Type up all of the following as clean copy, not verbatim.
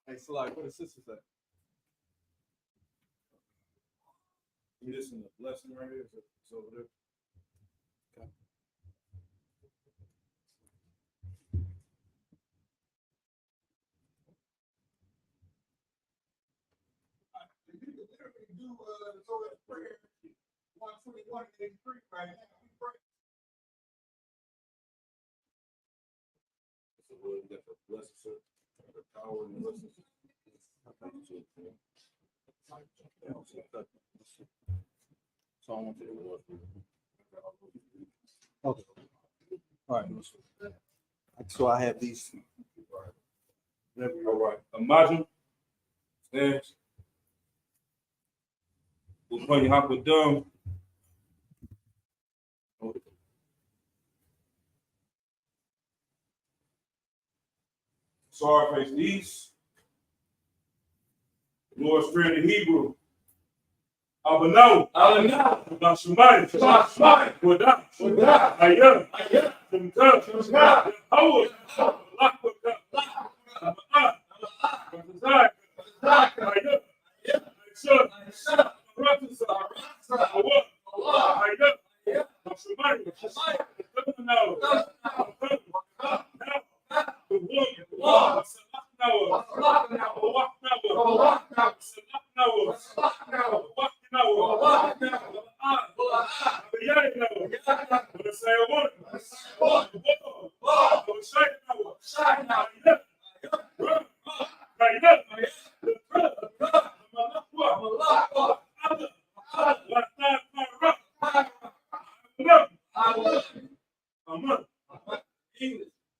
Hey, Sly, where the sisters at? You listen to blessing right here? It's over there. Okay. You can literally do the Lord's Prayer 121 and 83 right now. We pray. It's a word that the blessed the power and the blessing. So I want you to Lord. Okay. All right. So I have these. All right. Imagine. Stands. We'll play hop with them. Sorry, face east. Lord's Prayer in Hebrew. Abano. Bashumai. Wada. Ayah. Tumka. Howard.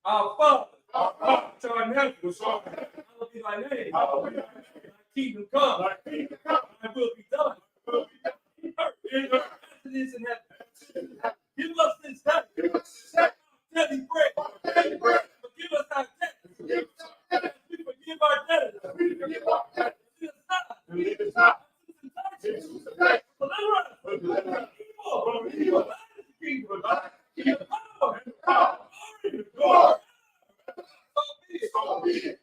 Our Father, which art in heaven, hallowed be thy name. Thy kingdom come, thy will be done. In earth as it is in heaven. Give us this day our daily bread. Forgive us our debts. We forgive our debtors. Lead us not into temptation. Deliver us from evil. The power and the power. Glory. So be it.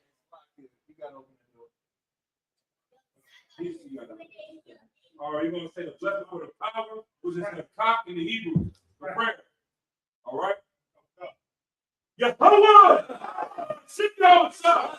All right, you're going to say the blessing for the power, which is the cock in the Hebrew, the prayer. All right? Yehovah! Sit down, son.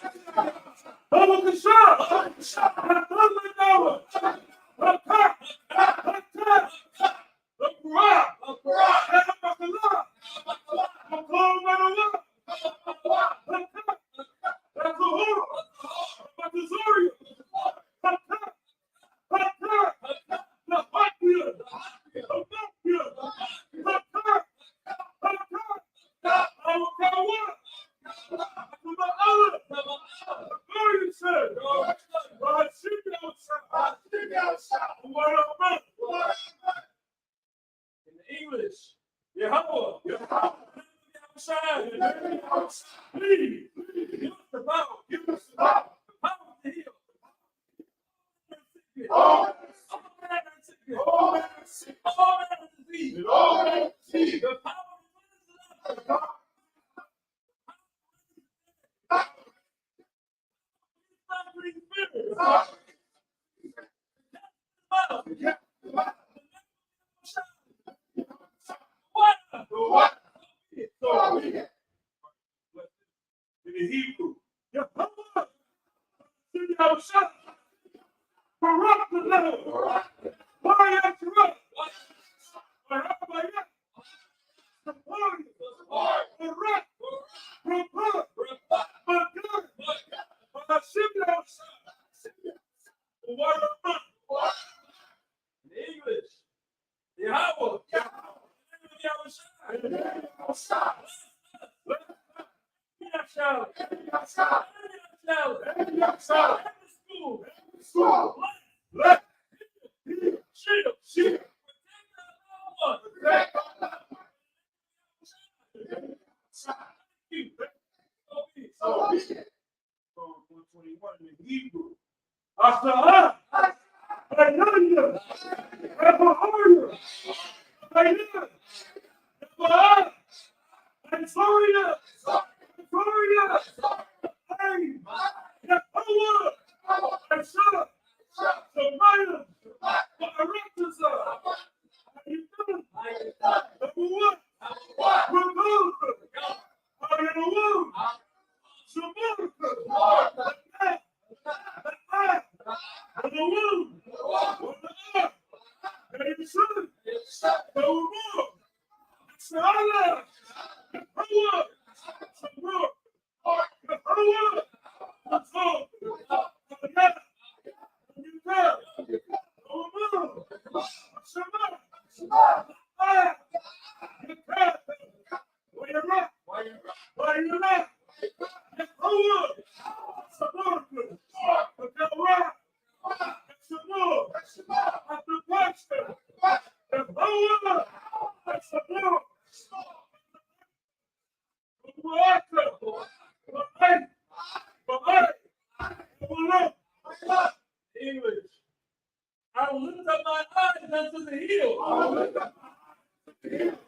I will lift up my eyes unto the hills.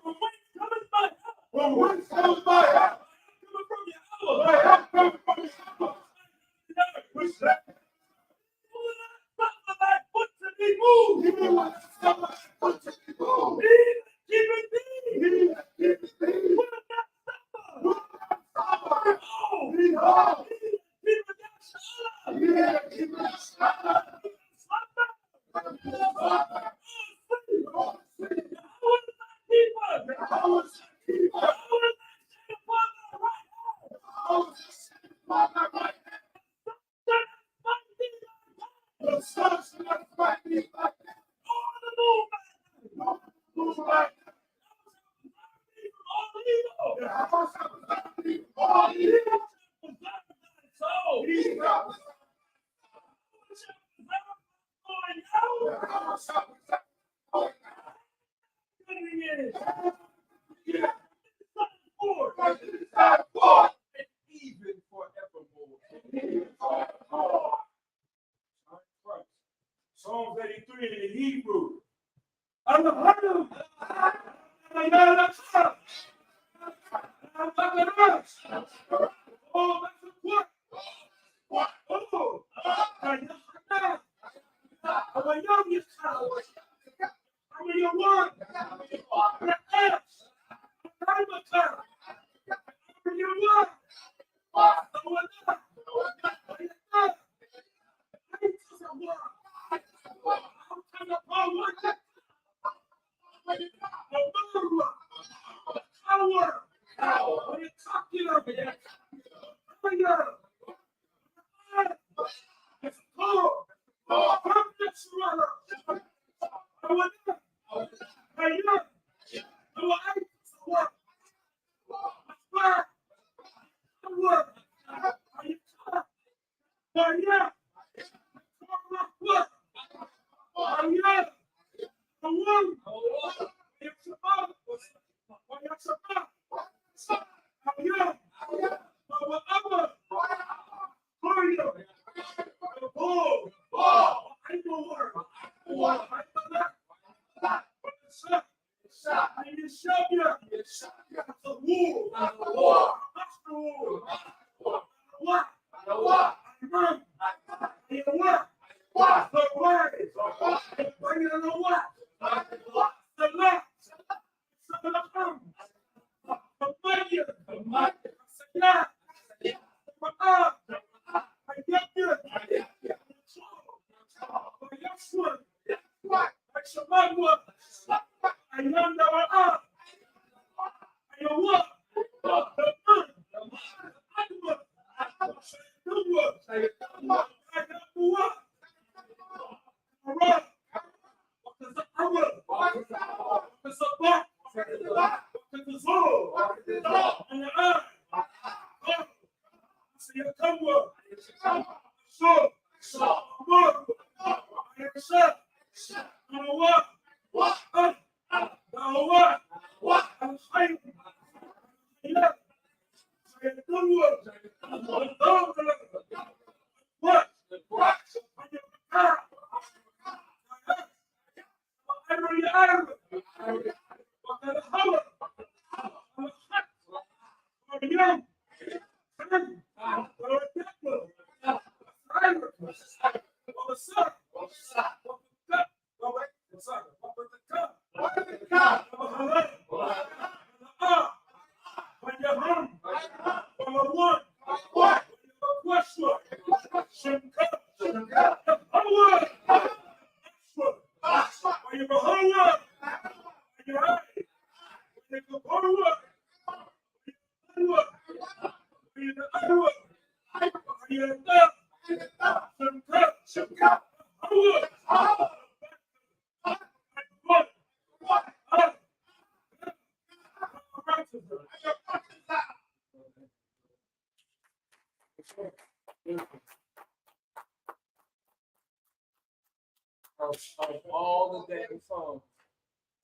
From whence cometh my help? From whence comes my help? Coming from Yahweh. My help comes from Yahweh. Which that He will not suffer thy foot to be moved. he will not suffer thy foot to be moved. He that keepeth thee He that keepeth thee will not suffer. will not suffer. Oh, Behold, he that keepeth thy soul he that keepeth thy suffer. will not suffer. Suffer. Oh, see. Oh, see, Yahweh is thy keeper. Yahweh is thy keeper. Yahweh is thy shade upon thy right hand. Yahweh is thy upon thy right hand. Sun shall not smite thee by day, The sun shall not smite thee by day, nor the moon by night. nor the moon by night. Thou shalt preserve thee from all evil. Yahweh shall preserve thee from all evil. Preserve thy soul. He shall preserve Thou shalt preserve thy soul. Yahweh shall preserve all Good is. yeah. Lord, For it is thy God, and even forevermore. even forevermore. Christ. Psalms 83 in the Hebrew. I'm a hunter. I'm not a son. I'm not a nurse. Oh, that's a what? Oh, I'm a youngest child. I'm a young one. I'm an ass. I'm a child. I'm a young one. I'm a nut. I'm a nut. I'm just a one. I'm kind of power. A murderer. Power. When you talk it up, fire. It's cold. Perfect runner. I want that. I am. I will act to work. I swear. I work. I talk. I am. I am. I want. It's about. I am survived. I am. I will ever. For you. Oh. I know word. I know that. And you shall be a wool. Master wool. What? I run. I what? The words. Bring it on the what? The left. The come. The mighty. Yeah. I get you. Yes, one. I shall not work. I am never up. I am what? The man. I work. You work. I have to work. I run. Because I work. Because I work. Because the soul. And the earth. So you come work. So work. I accept. I'm a work. I'm a work. I'm fighting. Yeah. So you come work. What? I get the car. Of all the damn songs,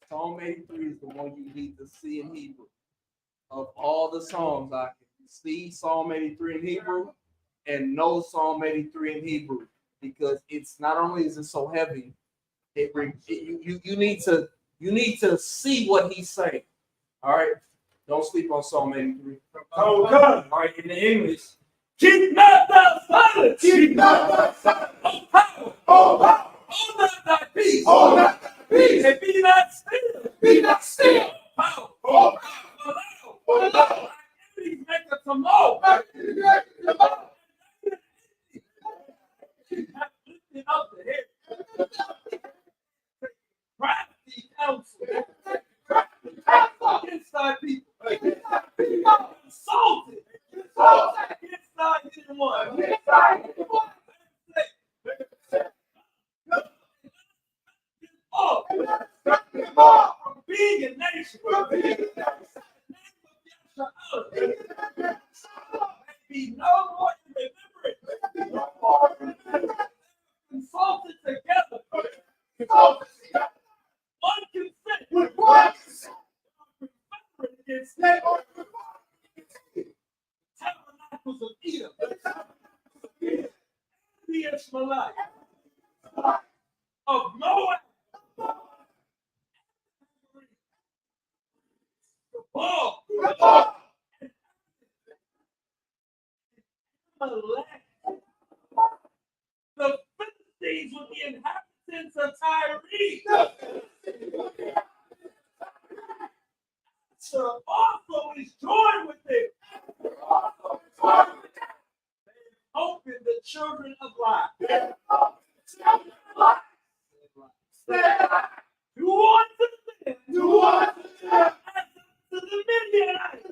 Psalm 83 is the one you need to see in Hebrew. Of all the songs, I can see Psalm 83 in Hebrew and know Psalm 83 in Hebrew because it's not only is it so heavy, you need to see what he's saying. All right, don't sleep on Psalm 83. Oh God! All right, in the English, keep not thy silence. Keep not thy silence. Oh power! Oh, power. Hold not thy peace. Hold not thy peace. And be not still. Be not still. Power! Oh, Allow. oh, no. Enemies make a tumult. Lifting up the head. Crafty counsel against thy people. Consulted against thy hidden one. From being a nation. Be no more remembrance. Consulted together. One consent. Against Tabernacles of Edom. The Ishmaelite of Moab. Ball. The Philistines with the inhabitants of Tyre. So also is joined with it. Open the children of light. You want to live. You want to live. To the Midianites.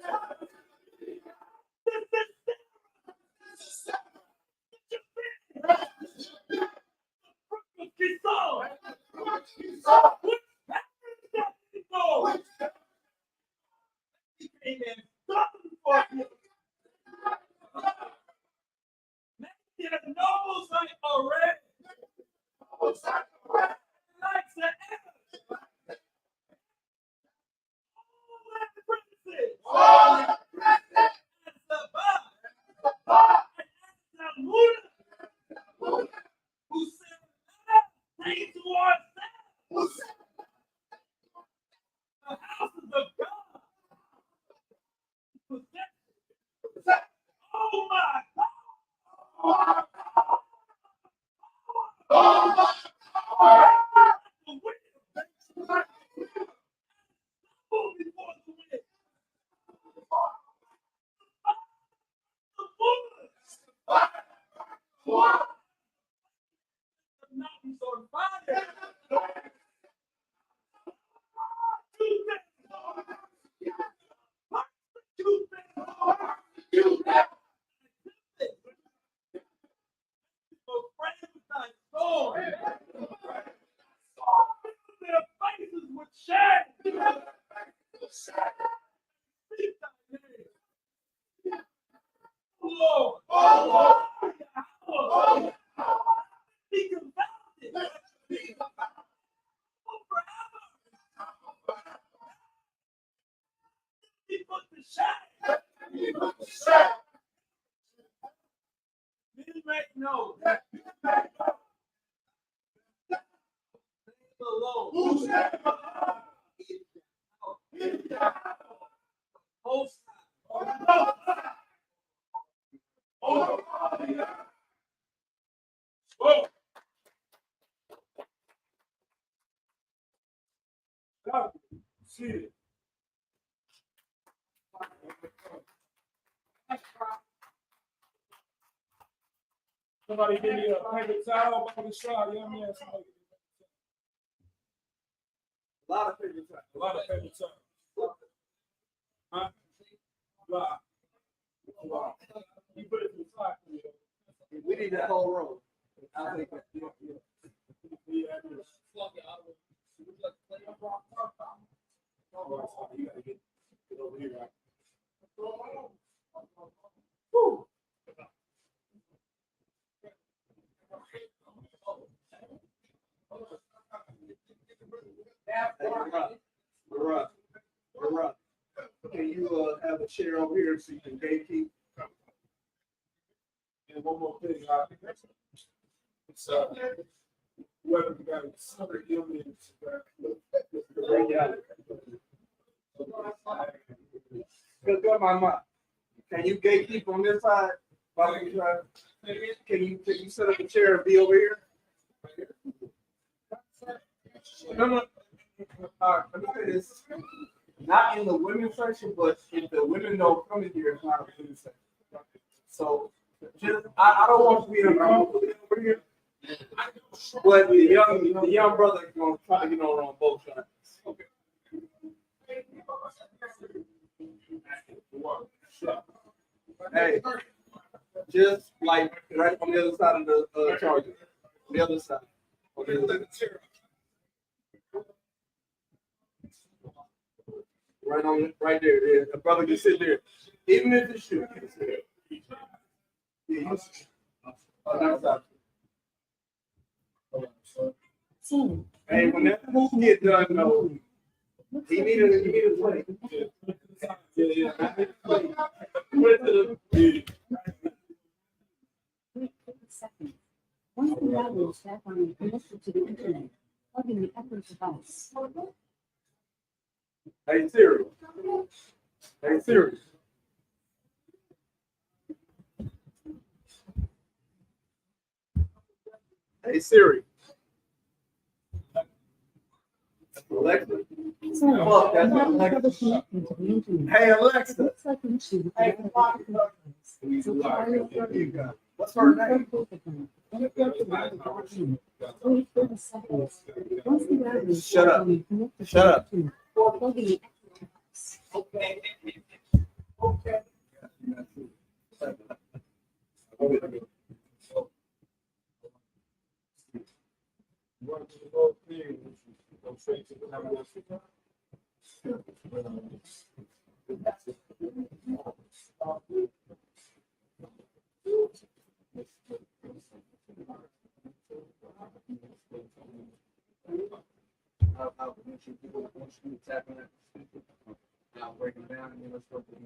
Nobles like a red, like the who said, "Take towards the houses of God." Oh my God! Before the wind. The mountains on fire. Their faces would shine. Lord, be confounded. He put the shine. Men make know that alone. See it. Somebody give me a paper towel by the shot. Yeah, man. Somebody give me A lot of paper time. a lot of paper towels. Huh? Wow. Wow. You put it to the side. We need that whole row. I think that. Yeah, I do. All right, so you gotta get over here. Right? Woo. Right. Right. Can you have a chair over here so you can gatekeep? And one more thing, it's whether you got a summer illness, Good, my mom. Can you gatekeep on this side? Can you set up a chair and be over here? No. All right, let me say this. Not in the women's section, but if the women don't come in here, it's not a women's section. So just I don't want to be around over here. But the young brother is gonna try to get on both sides. Okay. Hey, just like right on the other side of the charger. The other side. On the other side. Right there. Yeah. The brother can sit there. Even if it's shoe. Yeah, hey, when that move get done, though, he needed a play. Yeah. 2 seconds. Once the router is back on and connected to the internet, plug in the upper device. Hey Siri. Hey Siri. Hey Siri. Alexa. So, That's now not trouble Alexa. connecting to the internet. Hey It Alexa. looks like an issue with the router device. So try your phone. What's her name? Then go to the router button. Wait 30 seconds. Once the router is Shut back up. on and connected to Shut the up. internet, plug in the upper device. Okay. I'll once you tap on it, I'll break it down and then let's go to the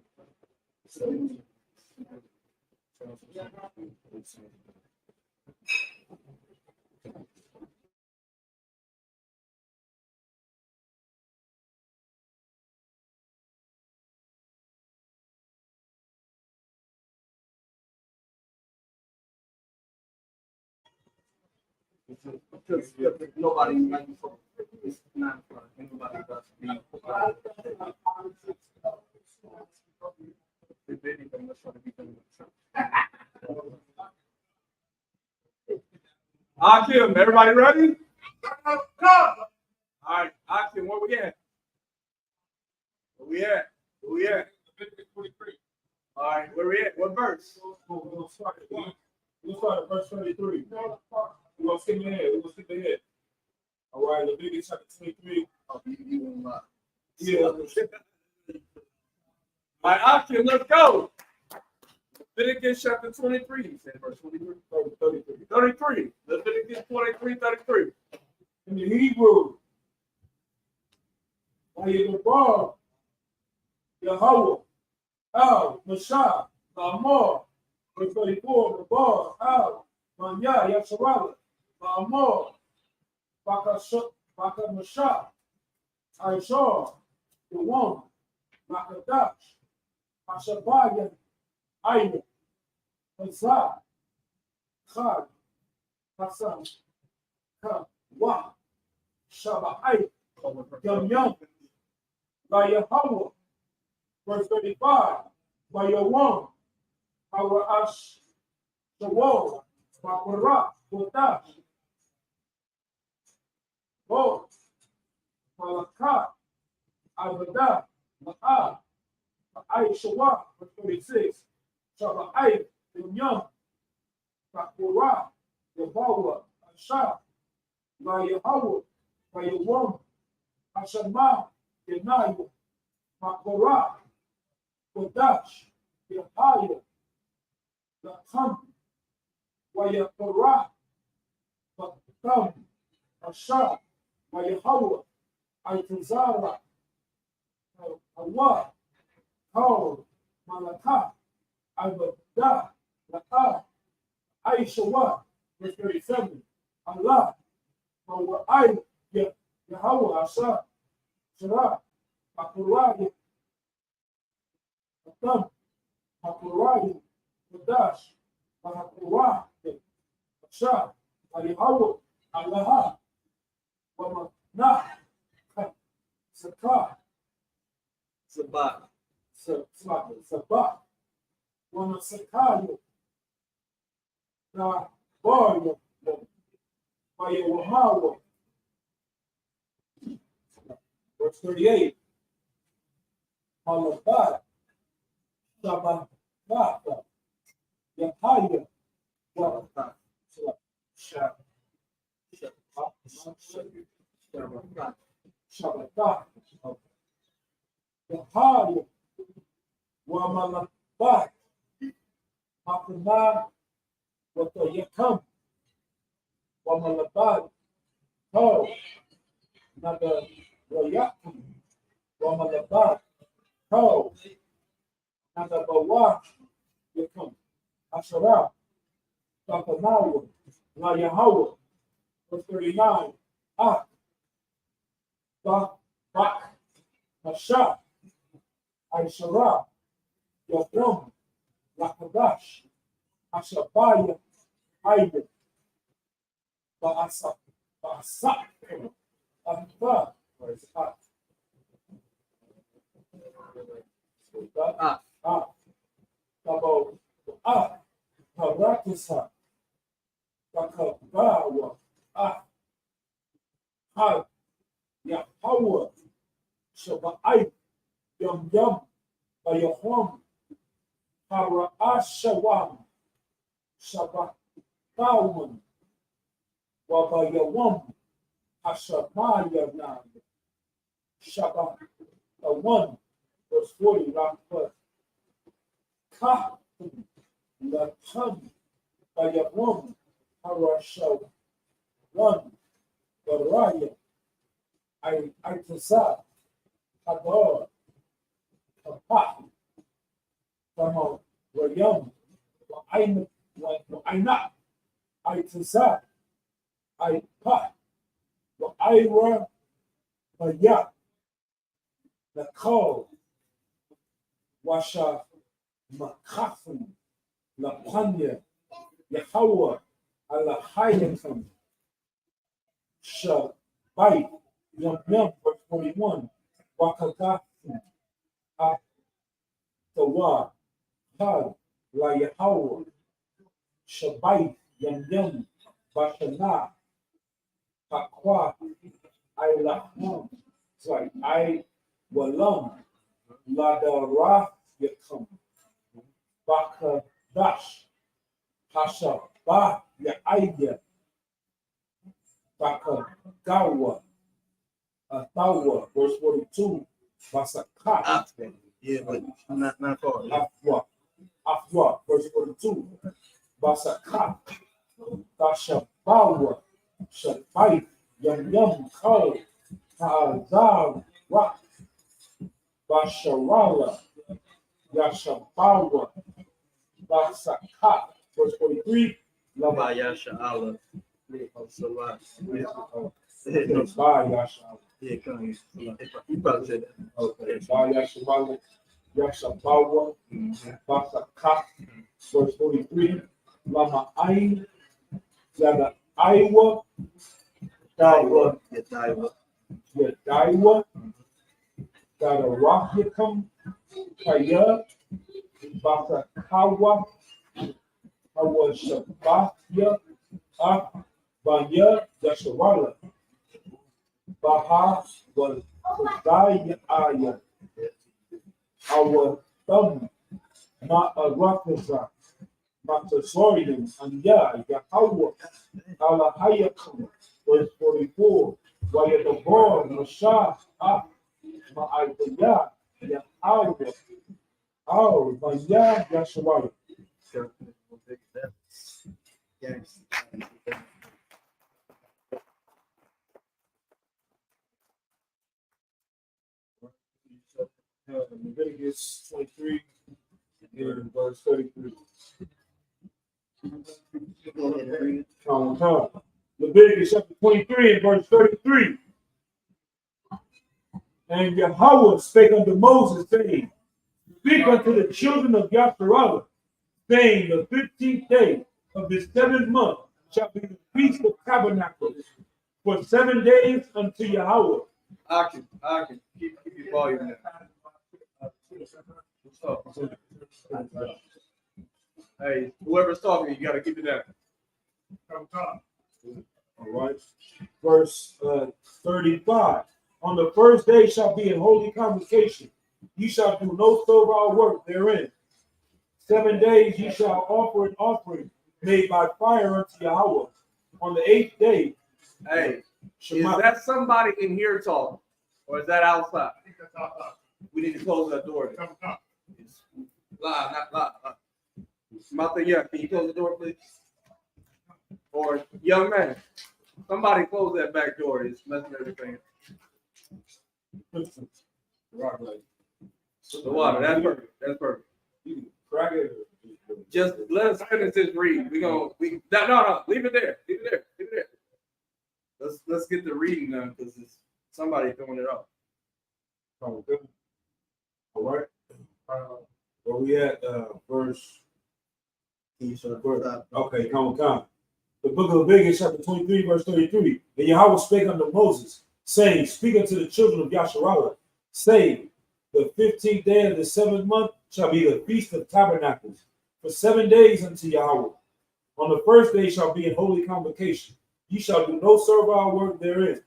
because nobody's like before. It's not fun. Nobody does. Akim, everybody ready? All right, Akim, where we at? Where we at? Where we at? All right, where we at? What verse? We'll start at verse 23. We're gonna skip ahead. All right, Leviticus chapter 23. Yeah. All right, Akim, let's go. Leviticus chapter 23. You said verse 23? 33. Leviticus 23, 33. In the Hebrew, Vayedabar, Yahweh, Al, Mashah, Ma'amor, verse 34, Nabar, Al, Manya, Yasharala, Ma'amor, Baka Mashah, Aishar, the woman, Makadash, Ashabaya, Ayah, Hazah, Chad, Hassan, Ka, Wa, Shabbat, Yum Yum, by Yahweh. Verse 35, by Yawam, our Ash, Shawol, by Barak, Kodash, Bo, Malakat, Abadah, Ma'ah, Ai Shawah, verse 36, Shabbai, Yum Yum, by Korah, Yahweh, Ashah, by Yahweh, by Yawam, Hashamah, Yenayu, Makorah, Kodash, Yahaya, Latam, Wayakorah, Batam, Ashah, Wayahawa, Altazara, Hawa, Kal, Malakah, Abadah, La'ah, Aishawa, verse 37, Allah, Mawa'ai, Yahweh, Asha, Shara, Makorah, Batam, Makorah, Kodash, Mahakorah, Asha, Alihawa, Allah, Wamanah, Sakah, Sabah, Wanasakayo, Na Baryo, Wayawamawa, verse 38, Malabad, Shabbat, Yahaya, Shabbat, Yahaya, Wamalabad, Hakamah, Watayakam, Wamalabad, Ho, Naga, Wayakum, Wamalabad, Ho, Naga Bawach, Yakum, Asherah, Takamawa, La Yahweh, verse 39, Bak, Masha, Aisharah, Yadrom, Lakadash, Ashabaya, Aida, Ba'asak, Anta, Tabo, Tarakisa, Takabawa, Had, Yahweh, Shabbat, Yum Yum, Bayahom, Parashawam, Shabbat, Bauman, Wabayawam, Hashamaya Nam, Shabbat, the one, verse 40, round first. Ka, the Tam, Bayawam, Parashaw, one, Baraya, Itazah, Hadar, Kapah, Tamo, Rayam, Wa'ina, Itazah, Ipah, Wa'ira, Maya, Nakal, Washa, Makafan, Lapanya, Yahweh, Alahayatam, Shabai, Yum Yum, verse 41, Wakagafan, Tawa, Had, La Yahweh, Shabai, Yum Yum, Bashana, Pakwa, Ilahum, sorry, I Walam, Ladara Yakum, Bakadash, Hashabah Yaaya, Bakagawa, Atawa, verse 42, Basakat, Yeah, but not far. Afwa, verse 42, Basakat, Dashabawa, Shabai, Yum Yum Kal, Ta'azar, Rak, Basharala, Yashabawa, Basakat, verse 43, Lama Bayasha Allah. Bayasha. Yeah, come here. You probably said that. Okay, Bayasha, Yashabawa, Basakat, verse 43, Lama Ain, Yada Iowa, Dawa, Yeah, Daiwa. Yadaiwa, Garawahikam, Kaya, Basakawa, Awashabahya, Banya, Yasharala, Baha, was Kudaya Aya, our thumb, Ma'arakaza, Matasorian, and Yahweh, Alahayakam, verse 44, Waya the born, Masha, Ma'ayah, Yahweh, Maya, Yashawala. Leviticus 23 and verse 33. Leviticus chapter 23 and verse 33. And Yahweh spake unto Moses, saying, Speak unto the children of Yasharallah, saying, the 15th day of this 7th month shall be the feast of tabernacles for 7 days unto Yahweh. I can keep your volume down. Hey, whoever's talking, you gotta keep it down. All right. Verse 35. On the first day shall be a holy convocation. Ye shall do no servile work therein. 7 days ye shall offer an offering made by fire unto Yahweh. On the 8th day, hey, is that somebody in here talking? Or is that outside? We need to close that door. It's live, not live. Martha, yeah, can you close the door, please? Or young man, somebody close that back door. It's messing everything. The water, that's perfect. That's perfect. Just let us finish this read. No, leave it there. Leave it there. Let's get the reading done because it's somebody throwing it off. All right. Where we at? Verse. Okay, come. The book of Leviticus, chapter 23, verse 33. And Yahweh spake unto Moses, saying, Speak unto the children of Yasharallah, saying, the 15th day of the 7th month shall be the feast of tabernacles, for 7 days unto Yahweh. On the first day shall be an holy convocation. Ye shall do no servile work therein.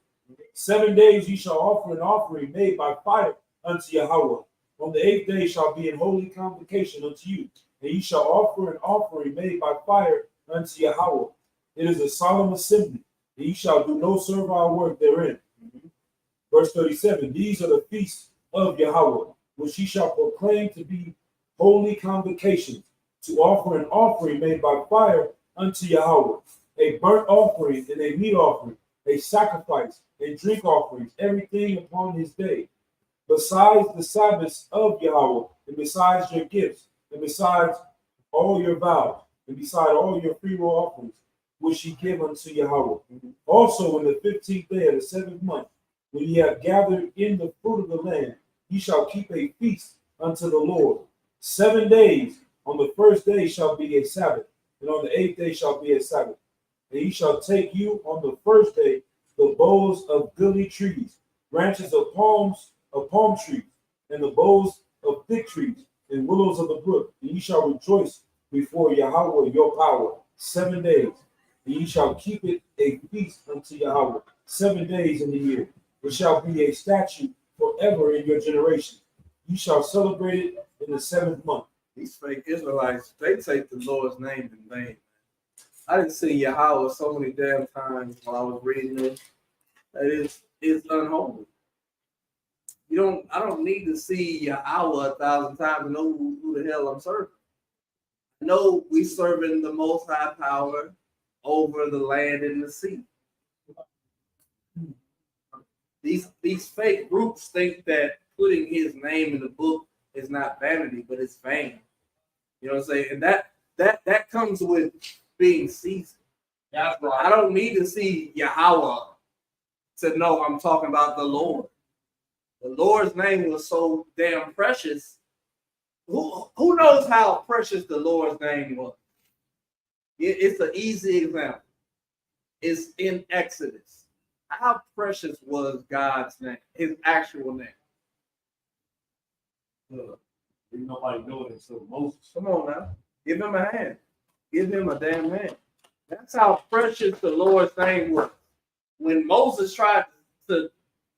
7 days ye shall offer an offering made by fire unto Yahweh. On the 8th day shall be an holy convocation unto you, and ye shall offer an offering made by fire unto Yahweh. It is a solemn assembly, and ye shall do no servile work therein. Verse 37, these are the feasts of Yahweh, which ye shall proclaim to be holy convocations, to offer an offering made by fire unto Yahweh, a burnt offering and a meat offering, a sacrifice and drink offerings, everything upon his day. Besides the Sabbaths of Yahweh, and besides your gifts, and besides all your vows, and beside all your freewill offerings, which ye give unto Yahweh. Also in the 15th day of the 7th month, when ye have gathered in the fruit of the land, ye shall keep a feast unto the Lord. 7 days, on the first day shall be a Sabbath, and on the 8th day shall be a Sabbath. And ye shall take you on the first day the boughs of goodly trees, branches of palm trees, and the boughs of thick trees, and willows of the brook. And ye shall rejoice before Yahweh your power 7 days. And ye shall keep it a feast unto Yahweh 7 days in the year. It shall be a statute forever in your generation. You shall celebrate it in the 7th month. These fake Israelites, they take the Lord's name in vain. I didn't see Yahweh so many damn times while I was reading this. That it's unholy. I don't need to see Yahweh 1,000 times to know who the hell I'm serving. I know we serving the Most High Power over the land and the sea. These fake groups think that putting his name in the book is not vanity, but it's vain. You know what I'm saying? And that comes with being seasoned. That's right. I don't need to see Yahweh to know I'm talking about the Lord. The Lord's name was so damn precious. Who knows how precious the Lord's name was? It's an easy example. It's in Exodus. How precious was God's name, his actual name? Nobody knew it until Moses. Come on now. Give him a hand. Give him a damn hand. That's how precious the Lord's name was. When Moses tried to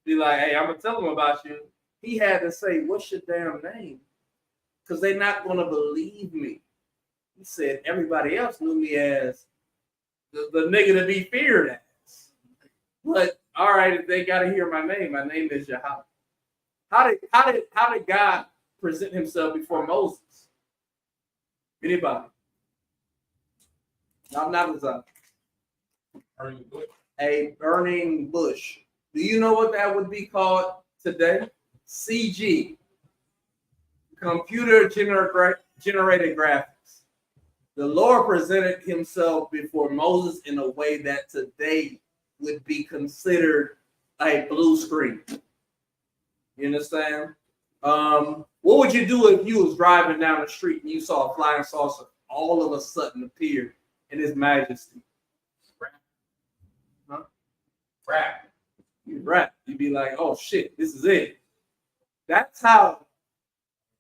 be like, hey, I'm going to tell them about you, he had to say, what's your damn name? Because they're not going to believe me. He said, everybody else knew me as the nigga to be feared as. But, all right, if they got to hear my name is Yahweh. How did God present himself before Moses? Anybody? Not as a burning bush. Do you know what that would be called today? CG. Computer generated graphics. The Lord presented himself before Moses in a way that today would be considered a blue screen. You understand? What would you do if you was driving down the street and you saw a flying saucer all of a sudden appear in his majesty? Huh? Rap. You'd rap. You'd be like, oh shit, this is it. That's how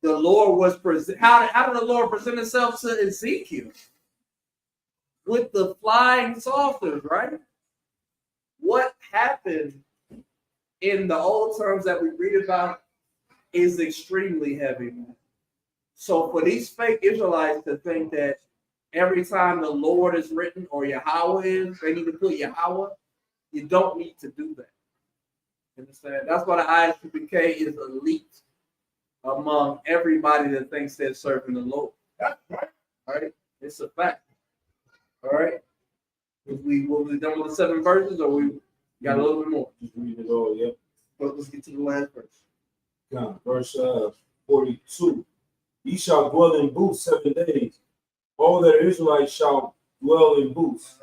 the Lord was present. How did the Lord present himself to Ezekiel? With the flying saucers, right? What happened in the old terms that we read about is extremely heavy, man. So for these fake Israelites to think that every time the Lord is written or Yahweh is, they need to put Yahweh, you don't need to do that. Understand? That's why the ISUPK is elite among everybody that thinks they're serving the Lord. All right? It's a fact. All right? Will we done with the 7 verses or we got a little bit more? Just read it all, yeah. But let's get to the last verse. Verse 42. Ye shall dwell in booths 7 days. All that are Israelites shall dwell in booths,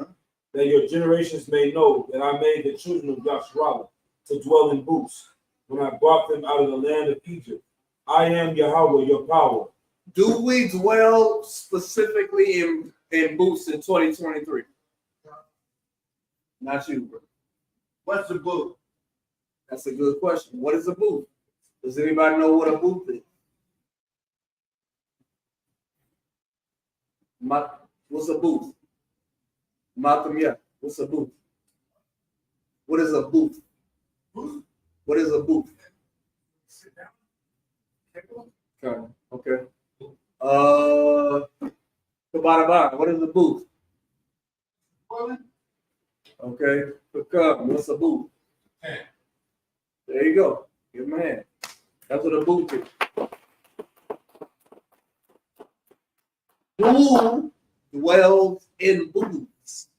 that your generations may know that I made the children of Yasharallah to dwell in booths when I brought them out of the land of Egypt. I am Yahweh, your power. Do we dwell specifically in booths in 2023? Not you, bro. What's the book? That's a good question. What is a booth? Does anybody know what a booth is? What's a booth? Matamia, what's a booth? What is a booth? What is a booth? Sit down. Okay. Kabadaba, what is a booth? Okay. What's a booth? There you go. Give him a hand. That's what a booth is. Who dwells in booths?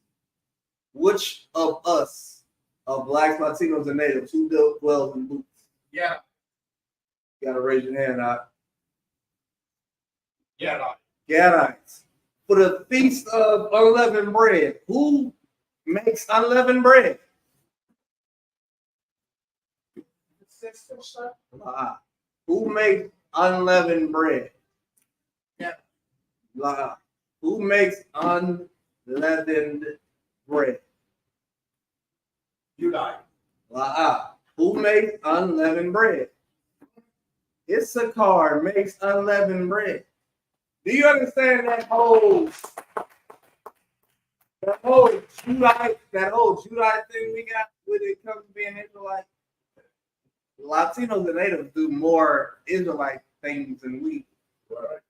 Which of us, of blacks, Latinos, and natives, who dwells in booths? Yeah. You gotta raise your hand out. Yeah. Gadites. For the feast of unleavened bread, who makes unleavened bread? Who makes unleavened bread? Yeah. Who makes unleavened bread? You die. Who makes unleavened bread? Issachar makes unleavened bread. Do you understand that whole Judite thing we got when it comes to being Israelite? Latinos and natives do more Israelite things than we do. Right?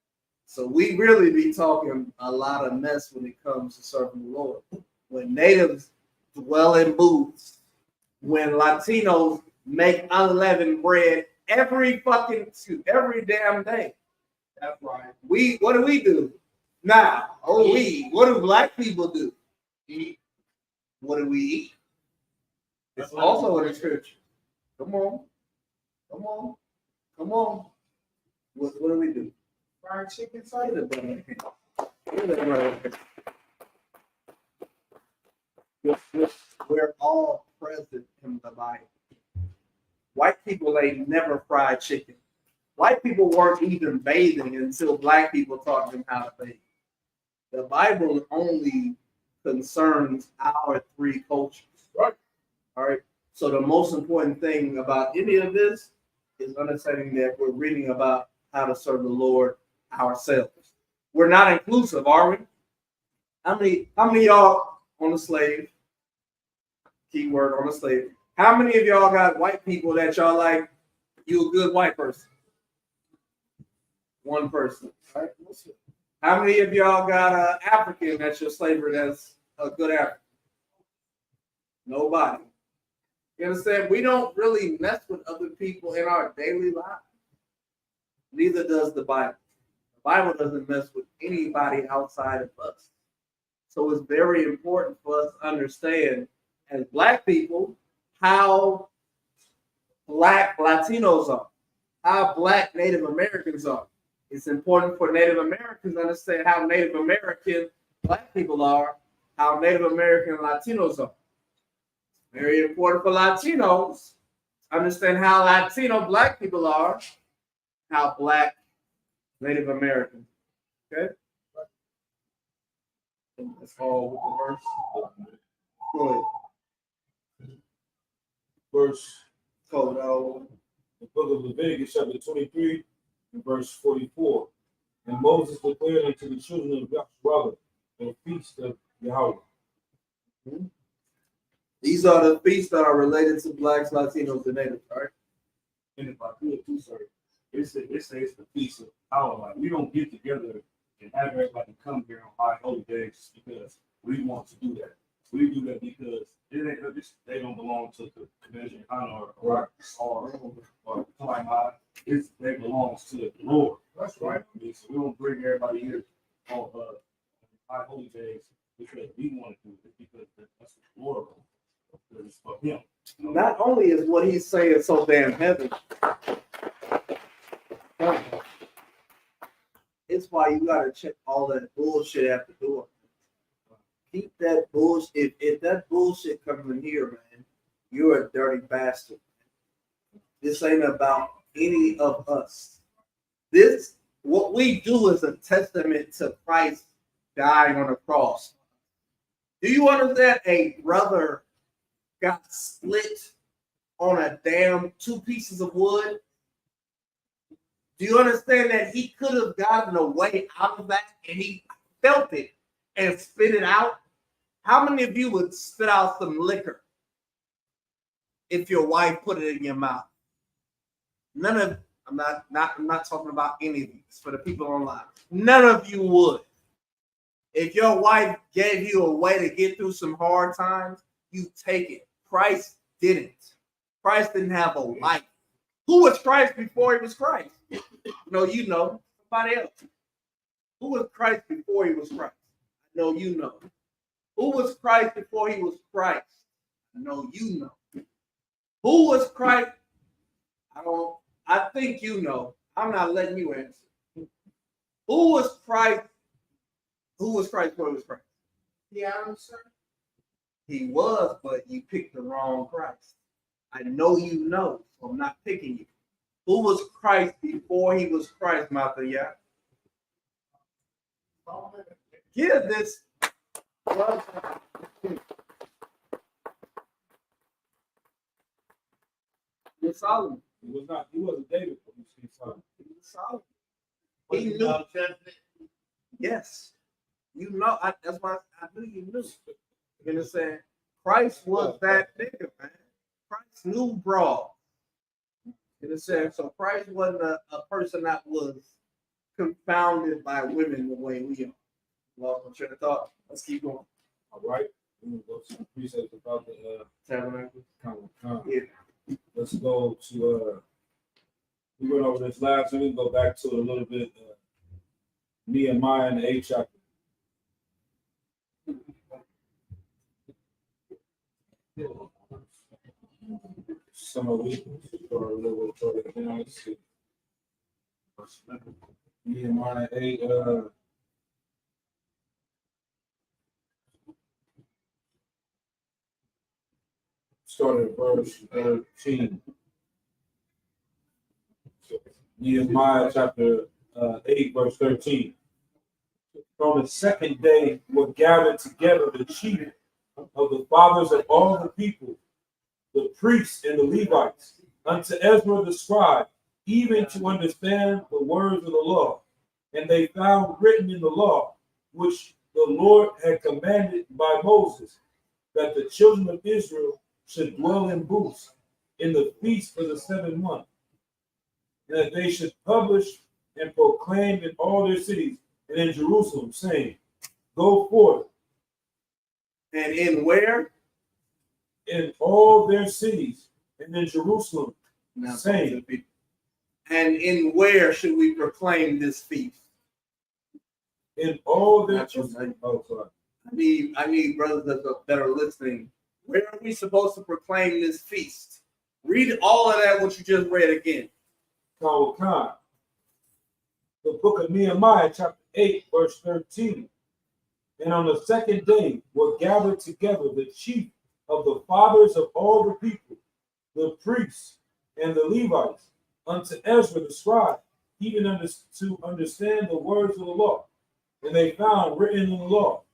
So we really be talking a lot of mess when it comes to serving the Lord. When natives dwell in booths, when Latinos make unleavened bread every damn day. That's right. What do we do? Now, what do black people do? Eat. What do we eat? It's also in the scripture. Come on. What do we do? Fried chicken Say side. We're all present in the Bible. White people ain't never fried chicken. White people weren't even bathing until black people taught them how to bathe. The Bible only concerns our 3 cultures. Right. All right. So the most important thing about any of this is understanding that we're reading about how to serve the Lord ourselves. We're not inclusive, are we? How many of y'all on the slave? Keyword on the slave. How many of y'all got white people that y'all like? You a good white person? One person. All right. How many of y'all got an African that's your slaver that's a good African? Nobody. You understand? We don't really mess with other people in our daily lives. Neither does the Bible. The Bible doesn't mess with anybody outside of us. So it's very important for us to understand, as Black people, how Black Latinos are, how Black Native Americans are. It's important for Native Americans to understand how Native American Black people are, how Native American Latinos are. Very important for Latinos to understand how Latino Black people are, how Black Native Americans. Okay? That's all with the verse. Go ahead. Verse, Code. the book of Leviticus, chapter 23, and verse 44. And Moses declared unto the children of Yahshua the feast of Yahweh. These are the feasts that are related to Blacks, Latinos, and Natives, right? And if I could too, sir, it says it's the feast of our life. We don't get together and have everybody come here on high holy days just because we want to do that. We do that because they don't belong to the convention or something like they belong to the Lord. That's right. So we don't bring everybody here on high holy days because we want to do it, because that's the Lord. It's for him. Not only is what he's saying so damn heavy, it's why you gotta check all that bullshit at the door. Keep that bullshit. If that bullshit comes in here, man, you're a dirty bastard. This ain't about any of us. This, what we do, is a testament to Christ dying on the cross. Do you understand? A brother got split on a damn 2 pieces of wood. Do you understand that he could have gotten a way out of that and he felt it and spit it out? How many of you would spit out some liquor if your wife put it in your mouth? None of, I'm not talking about any of you. It's for the people online. None of you would. If your wife gave you a way to get through some hard times, you take it. Christ didn't. Christ didn't have a wife. Who was Christ before he was Christ? No, you know. Somebody else. Who was Christ before he was Christ? No, you know. Who was Christ before he was Christ? No, you know. Who was Christ? I think you know. I'm not letting you answer. Who was Christ? Who was Christ before he was Christ? Yeah, sir. He was, but you picked the wrong Christ. I know you know, so I'm not picking you. Who was Christ before he was Christ, Martha? Yeah. Give this. You're Solomon. He wasn't David, but he was Solomon. He was Solomon. He knew. Yes. You know, that's why I knew you knew. You understand? Christ was that nigga, man. Christ knew broad. You understand? So Christ wasn't a person that was confounded by women the way we are. Lost my train of thought. Let's keep going. All right. We're going to go to the precepts about the Tabernacles. Yeah. Let's go to, we went over this last week. We can go back to it a little bit. Nehemiah in the 8th chapter. Some of it, or a little bit further down. Let's see. Nehemiah 8. Start at verse 13. Nehemiah chapter 8, verse 13. On the second day were gathered together the chief of the fathers of all the people, the priests and the Levites, unto Ezra the scribe, even to understand the words of the law. And they found written in the law, which the Lord had commanded by Moses, that the children of Israel should dwell in booths in the feast of the 7th month, and that they should publish and proclaim in all their cities and in Jerusalem, saying, Go forth. And in where? In all their cities and in Jerusalem, Now, saying. And in where should we proclaim this feast? In all their I need brothers that are listening. Where are we supposed to proclaim this feast? Read all of that, what you just read again. The book of Nehemiah, chapter 8, verse 13. And on the second day were gathered together the chief of the fathers of all the people, the priests and the Levites, unto Ezra the scribe, even to understand the words of the law. And they found written in the law,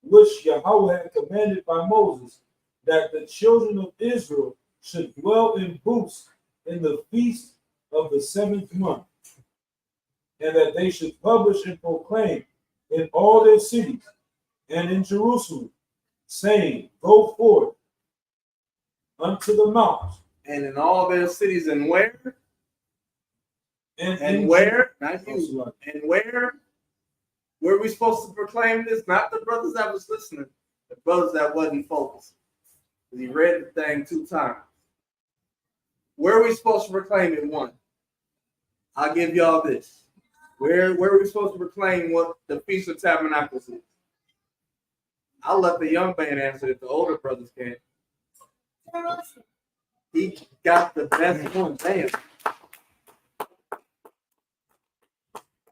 which Yahweh had commanded by Moses, that the children of Israel should dwell in booths in the feast of the 7th month, and that they should publish and proclaim in all their cities and in Jerusalem, saying, Go forth unto the mountains. And in all their cities, and where? And where? Not you. And where? Where are we supposed to proclaim this? Not the brothers that was listening, the brothers that wasn't focused. He read the thing 2 times. Where are we supposed to proclaim it? 1. I'll give y'all this. Where are we supposed to proclaim what the Feast of Tabernacles is? I'll let the young man answer if the older brothers can. He got the best one. Damn.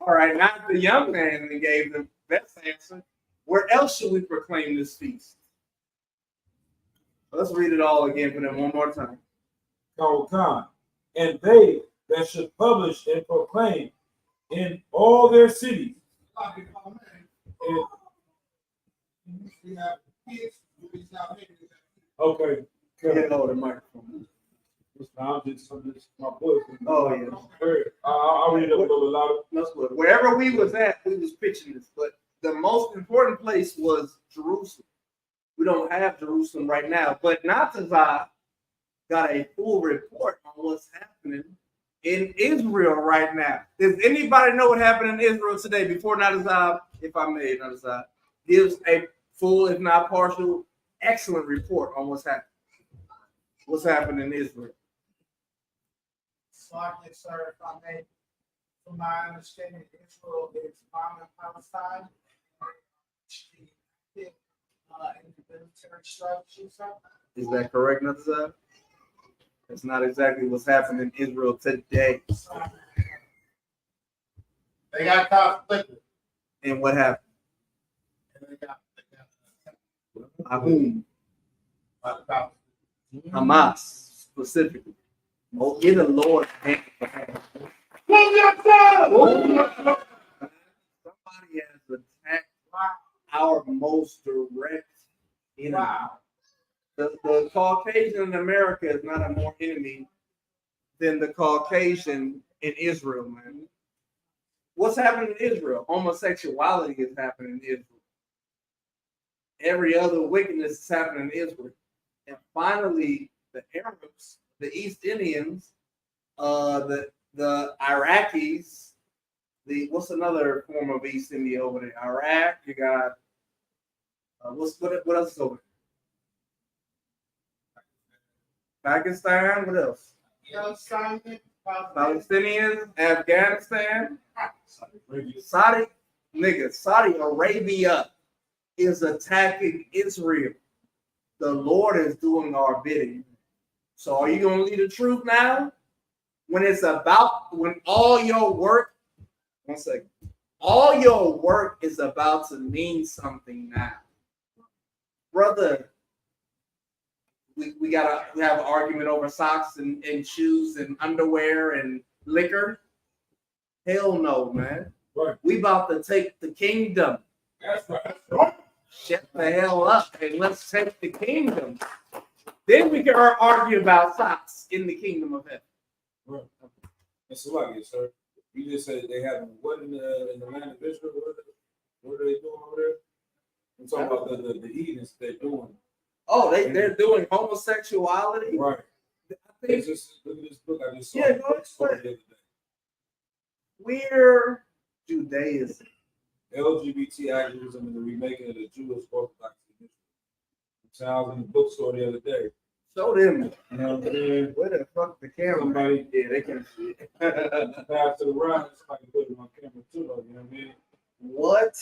All right, now the young man that gave the best answer. Where else should we proclaim this feast? Let's read it all again for them one more time. And they that should publish and proclaim in all their cities. Okay. Get over the microphone. My voice. Oh, yeah. I'll read it a little louder. That's good. Wherever we was at, we was pitching this. But the most important place was Jerusalem. We don't have Jerusalem right now. But Natazah got a full report on what's happening in Israel right now. Does anybody know what happened in Israel today before Natazah, if I may, Natazah, gives a full, if not partial, excellent report on what's happening? What's happening in Israel? Yes, sir, if I may. From my understanding, Israel is bombing Palestine. In the military strategy, sir. Is that correct, Natazah? That's not exactly what's happening in Israel today. They got conflicted. And what happened? Whom? Hamas, specifically. Oh, in the Lord. Somebody has attacked our most direct enemy. Wow. The Caucasian in America is not a more enemy than the Caucasian in Israel, man. What's happening in Israel? Homosexuality is happening in Israel. Every other wickedness is happening in Israel. And finally, the Arabs, the East Indians, the Iraqis, what's another form of East India over there? Iraq, you got what else is over there? Pakistan, what else? Palestinians, Afghanistan, Saudi Arabia is attacking Israel. The Lord is doing our bidding. So are you going to lead the truth now? When all your work, all your work is about to mean something now. Brother, we have an argument over socks and shoes and underwear and liquor. Hell no, man. Right. We about to take the kingdom. That's right. Shut the hell up and let's take the kingdom. Then we can argue about socks in the kingdom of heaven. Right. It's like it, sir. You just said they have what in the land of Israel? What are they doing over there? I'm talking about the heathens they're doing. Oh, they're doing homosexuality. Right. I think, Just look at this book I just saw. Yeah, go ahead. The other day. we're Judaism. LGBT activism and the remaking of the Jewish Orthodox tradition. So I was in the bookstore the other day. Show them. You know what I'm saying? Where the fuck the camera? Somebody Yeah, they can see it. pass it around. Somebody put it on camera too, though. You know what I mean? What?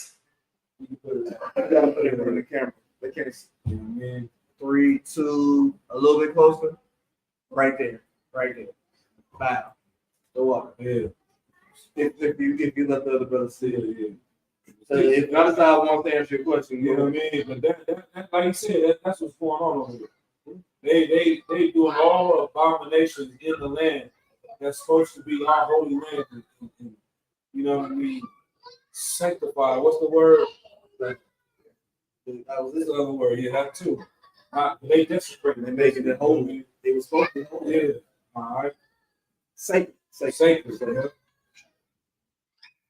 You can put it. I gotta put it on the camera. They can't see. You know what I mean? 3, 2, a little bit closer. Right there. Right there. Bow. The water. Yeah. If you let the other brother see Yeah, it. yeah. So if notice how I want to answer your question. You know what I mean? But that like you said, that's what's going on over here. They doing all abominations in the land that's supposed to be our holy land. And, you know what I mean? Sanctified. What's the word? That was This it. other word, yeah, that too. They desecrating. They're making it holy. They were supposed to be holy. Yeah. All right. Sacred. Sacred.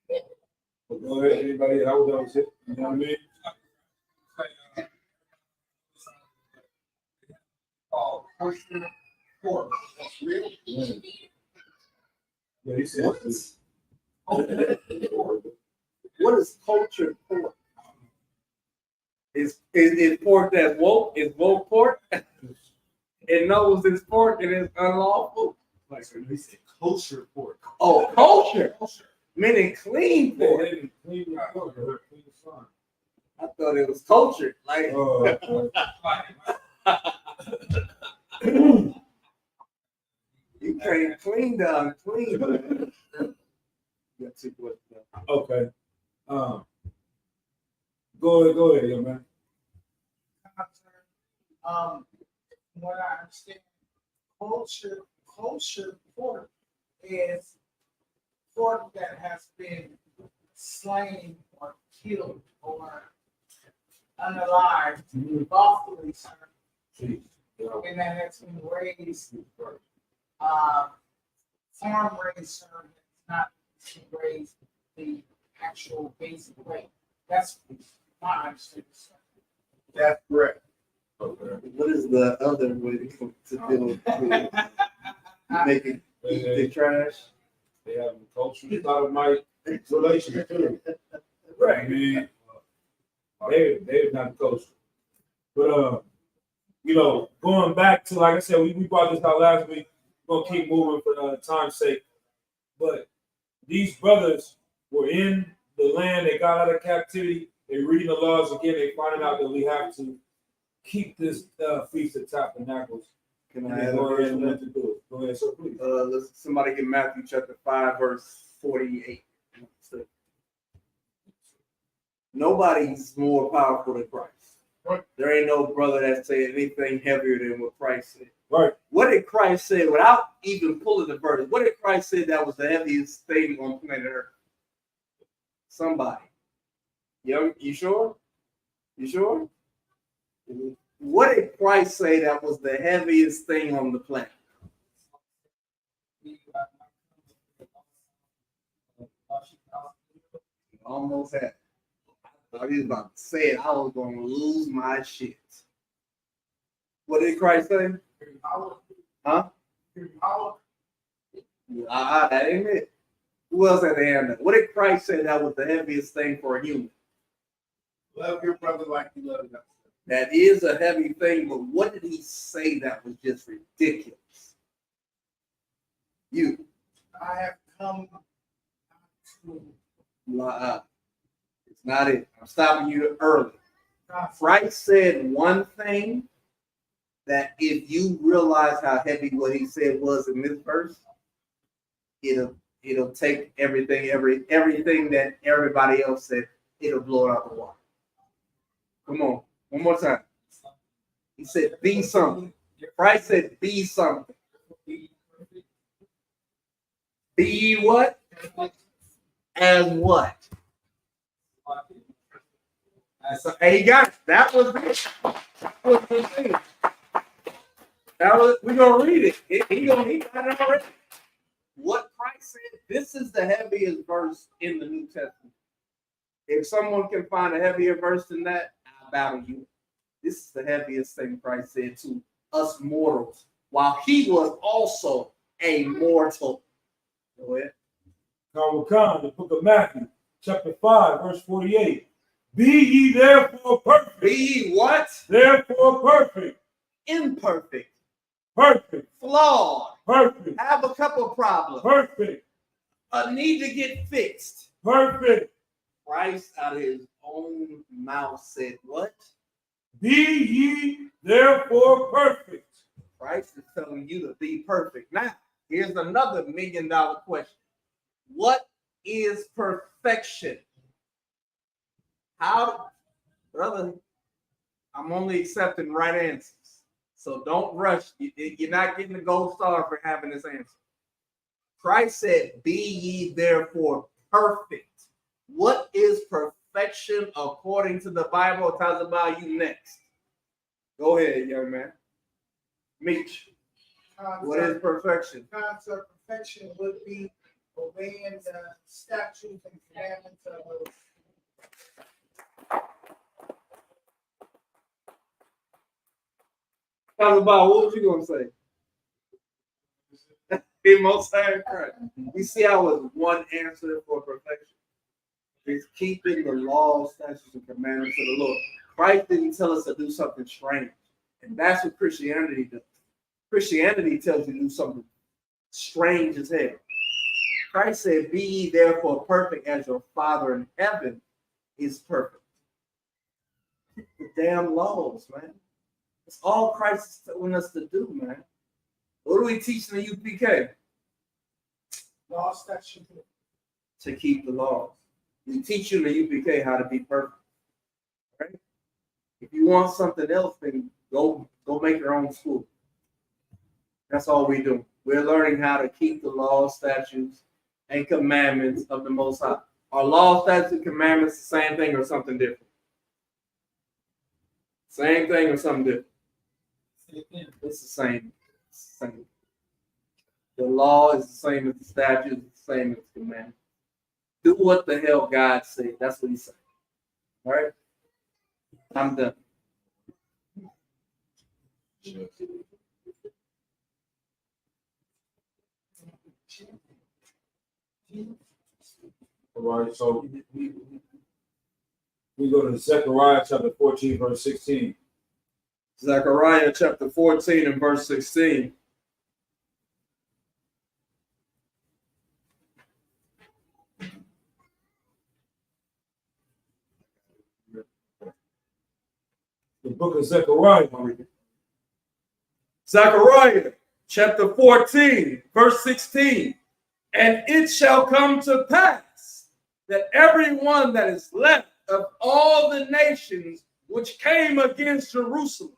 Yeah. But go ahead, anybody. That was it. You know what I mean? Kosher pork. That's real. Yeah. Yeah, he said. What is cultured pork? Is pork that's woke? Is woke pork? It knows it's pork and it's unlawful. Like so he said kosher pork. Oh, culture. Meaning clean They pork. didn't clean the pork, they clean the slime. I thought it was cultured. Like you can't clean the unclean. Man. That's it. Okay. Go ahead, young man. From what I understand, kosher pork is pork that has been slain or killed or unalived, lawfully, sir, Jeez. and that has been raised, farm raised, sir, not raised the actual basic way. That's my understanding, sir. That's correct. Okay. What is the other way to deal with making the trash? They have culture out of my relation too. Right. I mean, they're not culture. But you know, going back to like I said, we brought this out last week. We're gonna keep moving for time's sake. But these brothers were in the land, they got out of captivity, they're reading the laws again, they finding out that we have to keep this Feast of Tabernacles. Can And I they add go a ahead verse? and what to do. Go ahead, sir, please. Somebody get Matthew chapter 5, verse 48. Nobody's more powerful than Christ. Right. There ain't no brother that said anything heavier than what Christ said. Right. What did Christ say without even pulling the verse? What did Christ say that was the heaviest thing on planet Earth? Somebody. You sure? You sure? What did Christ say that was the heaviest thing on the planet? Almost had. I was about to say it. I was going to lose my shit. What did Christ say? Huh? That ain't it. Who else had the hand up? What did Christ say that was the heaviest thing for a human? Love your brother like you love yourself. That is a heavy thing, but what did he say that was just ridiculous? You. I have come to It's not it. I'm stopping you early. Christ said one thing that if you realize how heavy what he said was in this verse, it'll take everything that everybody else said, it'll blow it out the water. Come on, one more time. He said, be something. Christ said, be something. Be what? As what? And he got it. That was it. That was the thing. We're gonna read it. He got it already. What Christ said. This is the heaviest verse in the New Testament. If someone can find a heavier verse than that, I battle you. This is the heaviest thing Christ said to us mortals, while he was also a mortal. Go ahead. Khan, the book of Matthew, chapter 5, verse 48. Be ye therefore perfect. Be ye what? Therefore perfect. Imperfect. Perfect. Flawed. Perfect. Have a couple problems. Perfect. Need to get fixed. Perfect. Christ out of his own mouth said what? Be ye therefore perfect. Christ is telling you to be perfect. Now, here's another $1 million question. What is perfection? How, brother, I'm only accepting right answers. So don't rush. You're not getting the gold star for having this answer. Christ said, be ye therefore perfect. What is perfection according to the Bible? It talks about you next. Go ahead, young man. Meech. What is perfection? Concept of perfection would be obeying the statutes and commandments of the Talk about what was you gonna say? Be most high Christ. You see, I was one answer for perfection. It's keeping the laws, statutes, and commandments of the Lord. Christ didn't tell us to do something strange, and that's what Christianity does. Christianity tells you to do something strange as hell. Christ said, "Be ye therefore perfect, as your Father in heaven is perfect." The damn laws, man. It's all Christ is telling us to do, man. What do we teach in the UPK? law, statutes, To keep the laws. We teach you in the UPK how to be perfect. Right? If you want something else, then go make your own school. That's all we do. We're learning how to keep the laws, statutes, and commandments of the Most High. Are law, statutes, and commandments the same thing or something different? Same thing or something different? It's the same. It's the same. The law is the same as the statute, it's the same as the commandment. Do what the hell God said. That's what he said. All right? I'm done. All right, so we go to Zechariah chapter 14, verse 16. Zechariah chapter 14 and verse 16. The book of Zechariah. Zechariah chapter 14, verse 16. And it shall come to pass that everyone that is left of all the nations which came against Jerusalem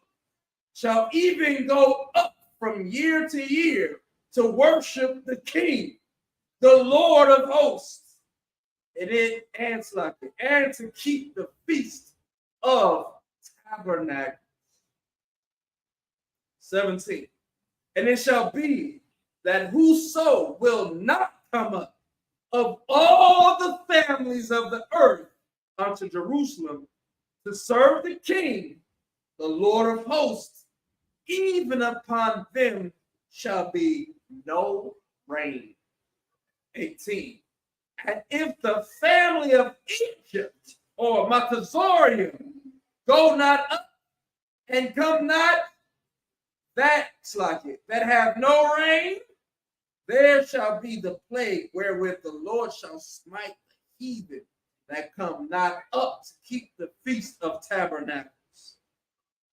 shall even go up from year to year to worship the King, the Lord of hosts, and to keep the feast of Tabernacles. 17. And it shall be that whoso will not come up of all the families of the earth unto Jerusalem to serve the King, the Lord of hosts, even upon them shall be no rain. 18. And if the family of Egypt or Matazorium go not up and come not, that's like it, that have no rain, there shall be the plague wherewith the Lord shall smite the heathen that come not up to keep the feast of tabernacles.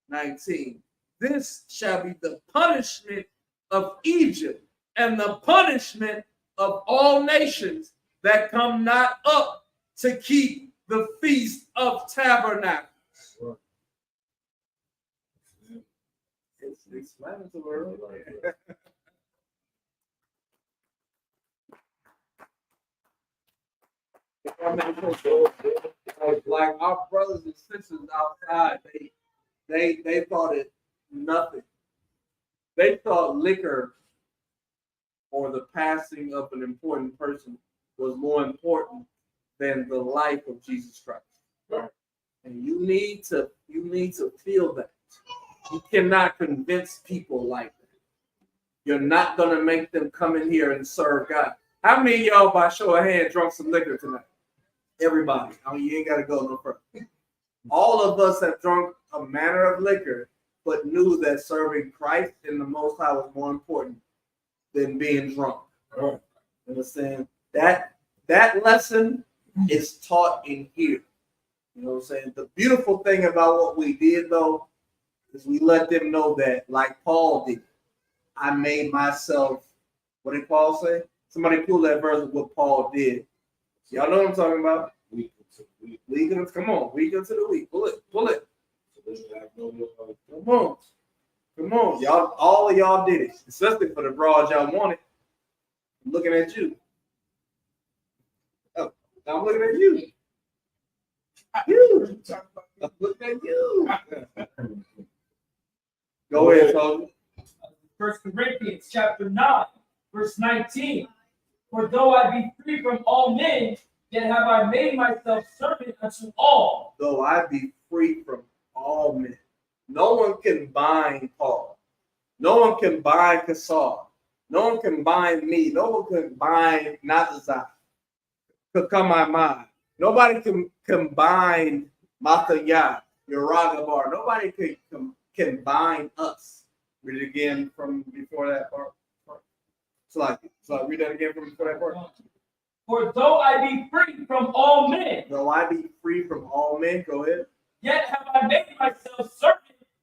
19. This shall be the punishment of Egypt and the punishment of all nations that come not up to keep the feast of tabernacles. It's explanatory. Like our brothers and sisters outside, they thought it nothing. They thought liquor or the passing of an important person was more important than the life of Jesus Christ. Right. And you need to feel that. You cannot convince people like that. You're not gonna make them come in here and serve God. How many of y'all, by show of hand, drunk some liquor tonight? Everybody. I mean, you ain't gotta go no further. All of us have drunk a manner of liquor, but knew that serving Christ in the Most High was more important than being drunk. Right. Understand? That lesson is taught in here. You know what I'm saying? The beautiful thing about what we did, though, is we let them know that, like Paul did, I made myself, what did Paul say? Somebody pull that verse of what Paul did. Y'all know what I'm talking about? Weak unto the weak. Weak unto, come on, weak unto the weak. Pull it. So they have no Come on. Y'all, all of y'all did it, especially for the broad y'all wanted. I'm looking at you. Oh, I'm looking at you. I'm looking at you. Go ahead, Soldier. 1 Corinthians chapter 9, verse 19. For though I be free from all men, yet have I made myself servant unto all. Though I be free from all men. No one can bind Paul. No one can bind Kassar. No one can bind me. No one can bind Nazazai. Kakamai. Nobody can bind Matayah, Yoragabar. Nobody can bind us. Read it again from before that part. So read that again from before that part. For though I be free from all men, Though I be free from all men, go ahead. yet have I made myself servant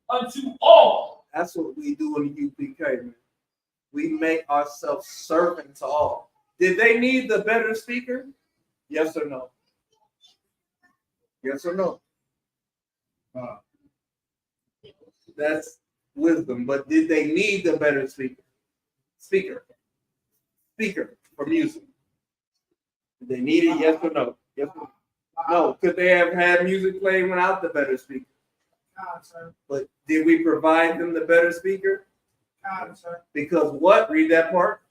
unto all. That's what we do in the UPK, man. We make ourselves servant to all. Did they need the better speaker? Yes or no? Yes or no? That's wisdom. But did they need the better speaker? Speaker for music. Did they need it? Yes or no? Yes or no? No. Could they have had music playing without the better speaker? But did we provide them the better speaker? Because what? Read that part.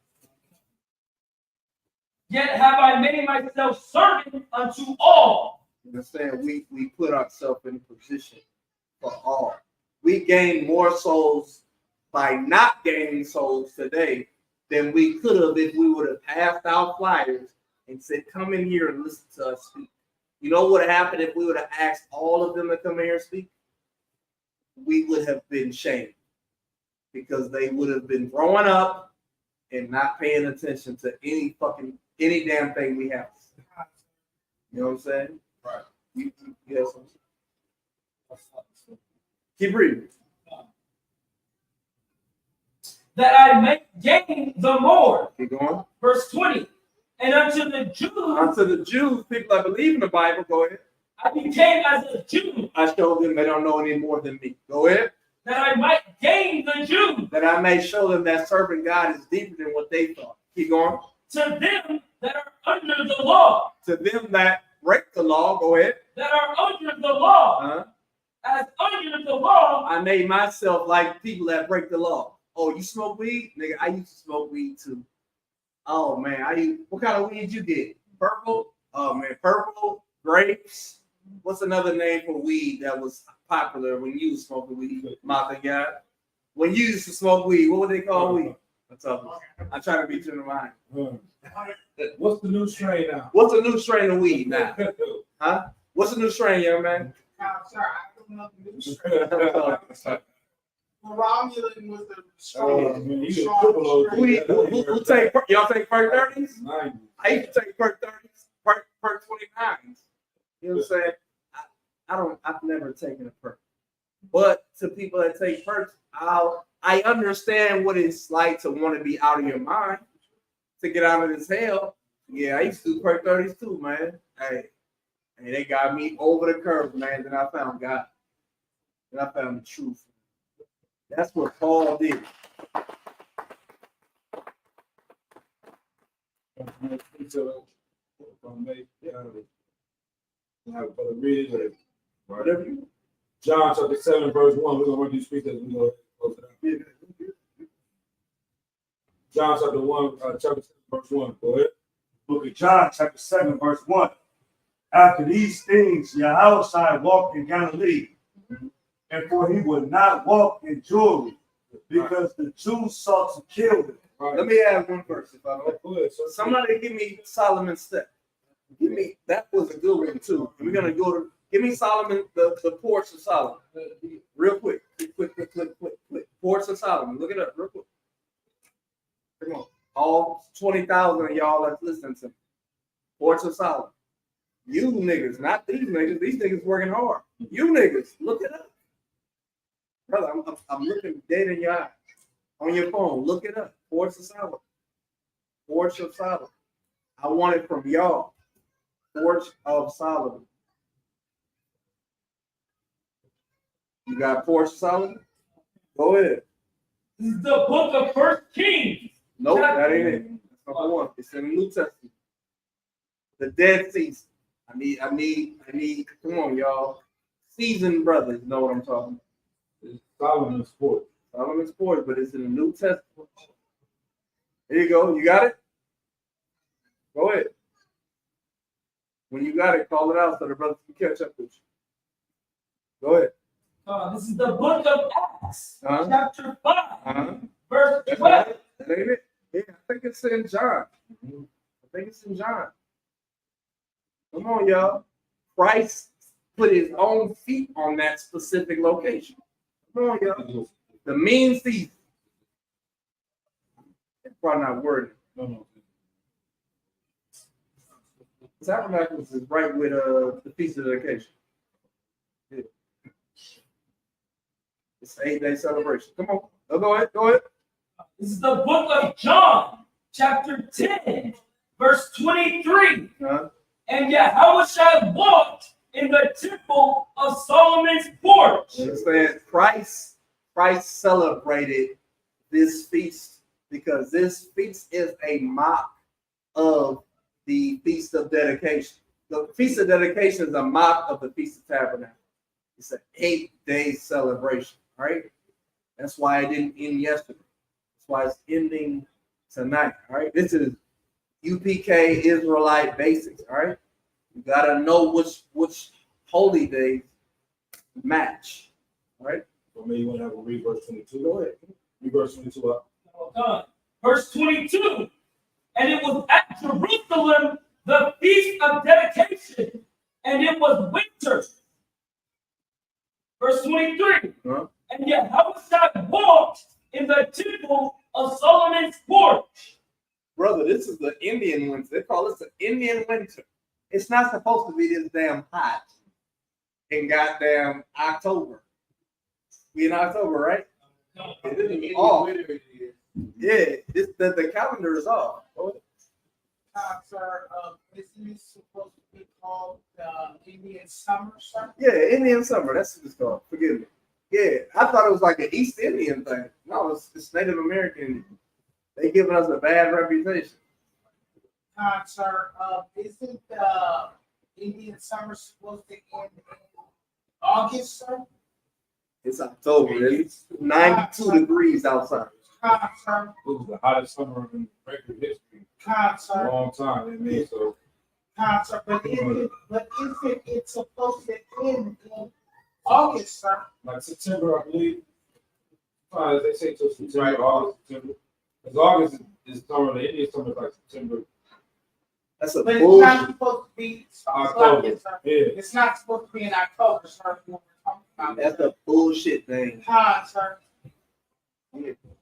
Yet have I made myself servant unto all. Understand? We put ourselves in position for all. We gain more souls by not gaining souls today than we could have if we would have passed out flyers and said, come in here and listen to us speak. You know what happened if we would have asked all of them to come in here and speak? We would have been shamed because they would have been growing up and not paying attention to any damn thing we have. You know what I'm saying? Right. Yes. Keep reading. That I may gain the more. Keep going. Verse 20. And unto the Jews, people that believe in the Bible, go ahead. I became as a Jew. I showed them they don't know any more than me. Go ahead. That I might gain the Jews. That I may show them that serving God is deeper than what they thought. Keep going. To them that are under the law. To them that break the law, go ahead. That are under the law. As under the law. I made myself like people that break the law. Oh, you smoke weed? Nigga, I used to smoke weed too. Oh man, what kind of weed you get? Purple? Oh man, purple, grapes. What's another name for weed that was popular when you was smoking weed? Martha guy. When you used to smoke weed, what would they call weed? I'm trying to be to the mind. What's the new strain now? What's a new strain of weed now? Huh? What's a new strain, young man? Sir, I don't know the new strain. Romulan was the strain. Who take y'all take perk 30s? I used to take perk 30s, perk 29s. You know what I'm saying? I've never taken a perk. But to people that take perks, I understand what it's like to want to be out of your mind, to get out of this hell. Yeah, I used to do perk 30s too, man. Hey, they got me over the curve, man. Then I found God. Then I found the truth. That's what Paul did. Whatever you. John chapter 7, verse 1. We're going to run these scriptures. We're going to close it out. John chapter 1, chapter 7, verse 1. Go ahead. Book of John, chapter 7, verse 1. After these things, Yahushua walked in Galilee, and for he would not walk in jewelry, because the Jews sought to kill him. Right. Let me add one verse if I may. Go ahead. So Somebody give me Solomon's step. Give me that was a good one too. We're gonna go to give me Solomon, the porch of Solomon. Real quick. Quick. Porch of Solomon. Look it up real quick. Come on. All 20,000 of y'all that's listening to me. Porch of Solomon. You niggas, not these niggas. These niggas working hard. You niggas, look it up. Brother, I'm looking dead in your eye. On your phone, look it up. Porch of Solomon. Porch of Solomon. I want it from y'all. Porch of Solomon. You got Porch of Solomon? Go ahead. This is the book of First Kings. Nope, that ain't it. That's number one. It's in the New Testament. The Dead Season. I need, come on, y'all. Seasoned brothers know what I'm talking about. Solomon's porch. Solomon's porch, but it's in the New Testament. There you go. You got it? Go ahead. When you got it, call it out so the brothers can catch up with you. Go ahead. This is the book of Acts, Uh-huh. chapter 5, Uh-huh. verse That's 12. right. That ain't it? Yeah, I think it's in John. I think it's in John. Come on, y'all. Christ put his own feet on that specific location. Come on, y'all. The mean season. It's probably not worded. No. Tabernacles is right with the Feast of Dedication. Yeah. It's an 8-day celebration. Come on. Oh, go ahead. This is the book of John, chapter 10, verse 23. Uh-huh. And Yahushua walked in the temple of Solomon's porch. Understand? Christ celebrated this feast because this feast is a mock of the Feast of Dedication. The Feast of Dedication is a mock of the Feast of Tabernacles. It's an 8-day celebration, right? That's why it didn't end yesterday. That's why it's ending tonight, all right? This is UPK Israelite basics, all right? You gotta know which holy days match, all right? So maybe you want to have a read verse 22. Go ahead. Read verse 22 up. Verse 22. And it was at Jerusalem the feast of dedication, and it was winter. Verse 23. Uh-huh. And Yahushua walked in the temple of Solomon's porch. Brother, this is the Indian winter. They call this the Indian winter. It's not supposed to be this damn hot in goddamn October. We in October, right? It is off. Yeah, the calendar is off. Sir, isn't this supposed to be called Indian summer, sir? Yeah, Indian summer. That's what it's called. Forgive me. Yeah, I thought it was like an East Indian thing. No, it's Native American. They giving us a bad reputation. Sir, isn't Indian summer supposed to end in August, sir? It's October. It's 92 degrees outside. Sir, It was the hottest summer in record history. A sir, long time. I mean, so sir, but isn't it's supposed to end in August, sir? like September, I believe. They say till September, August, September. Because August is summer. The Indian summer is like September. That's a But it's bullshit. not supposed to be October. sir. Yeah. It's not supposed to be in October, sir. What we're talking about. That's a bullshit thing. Sir.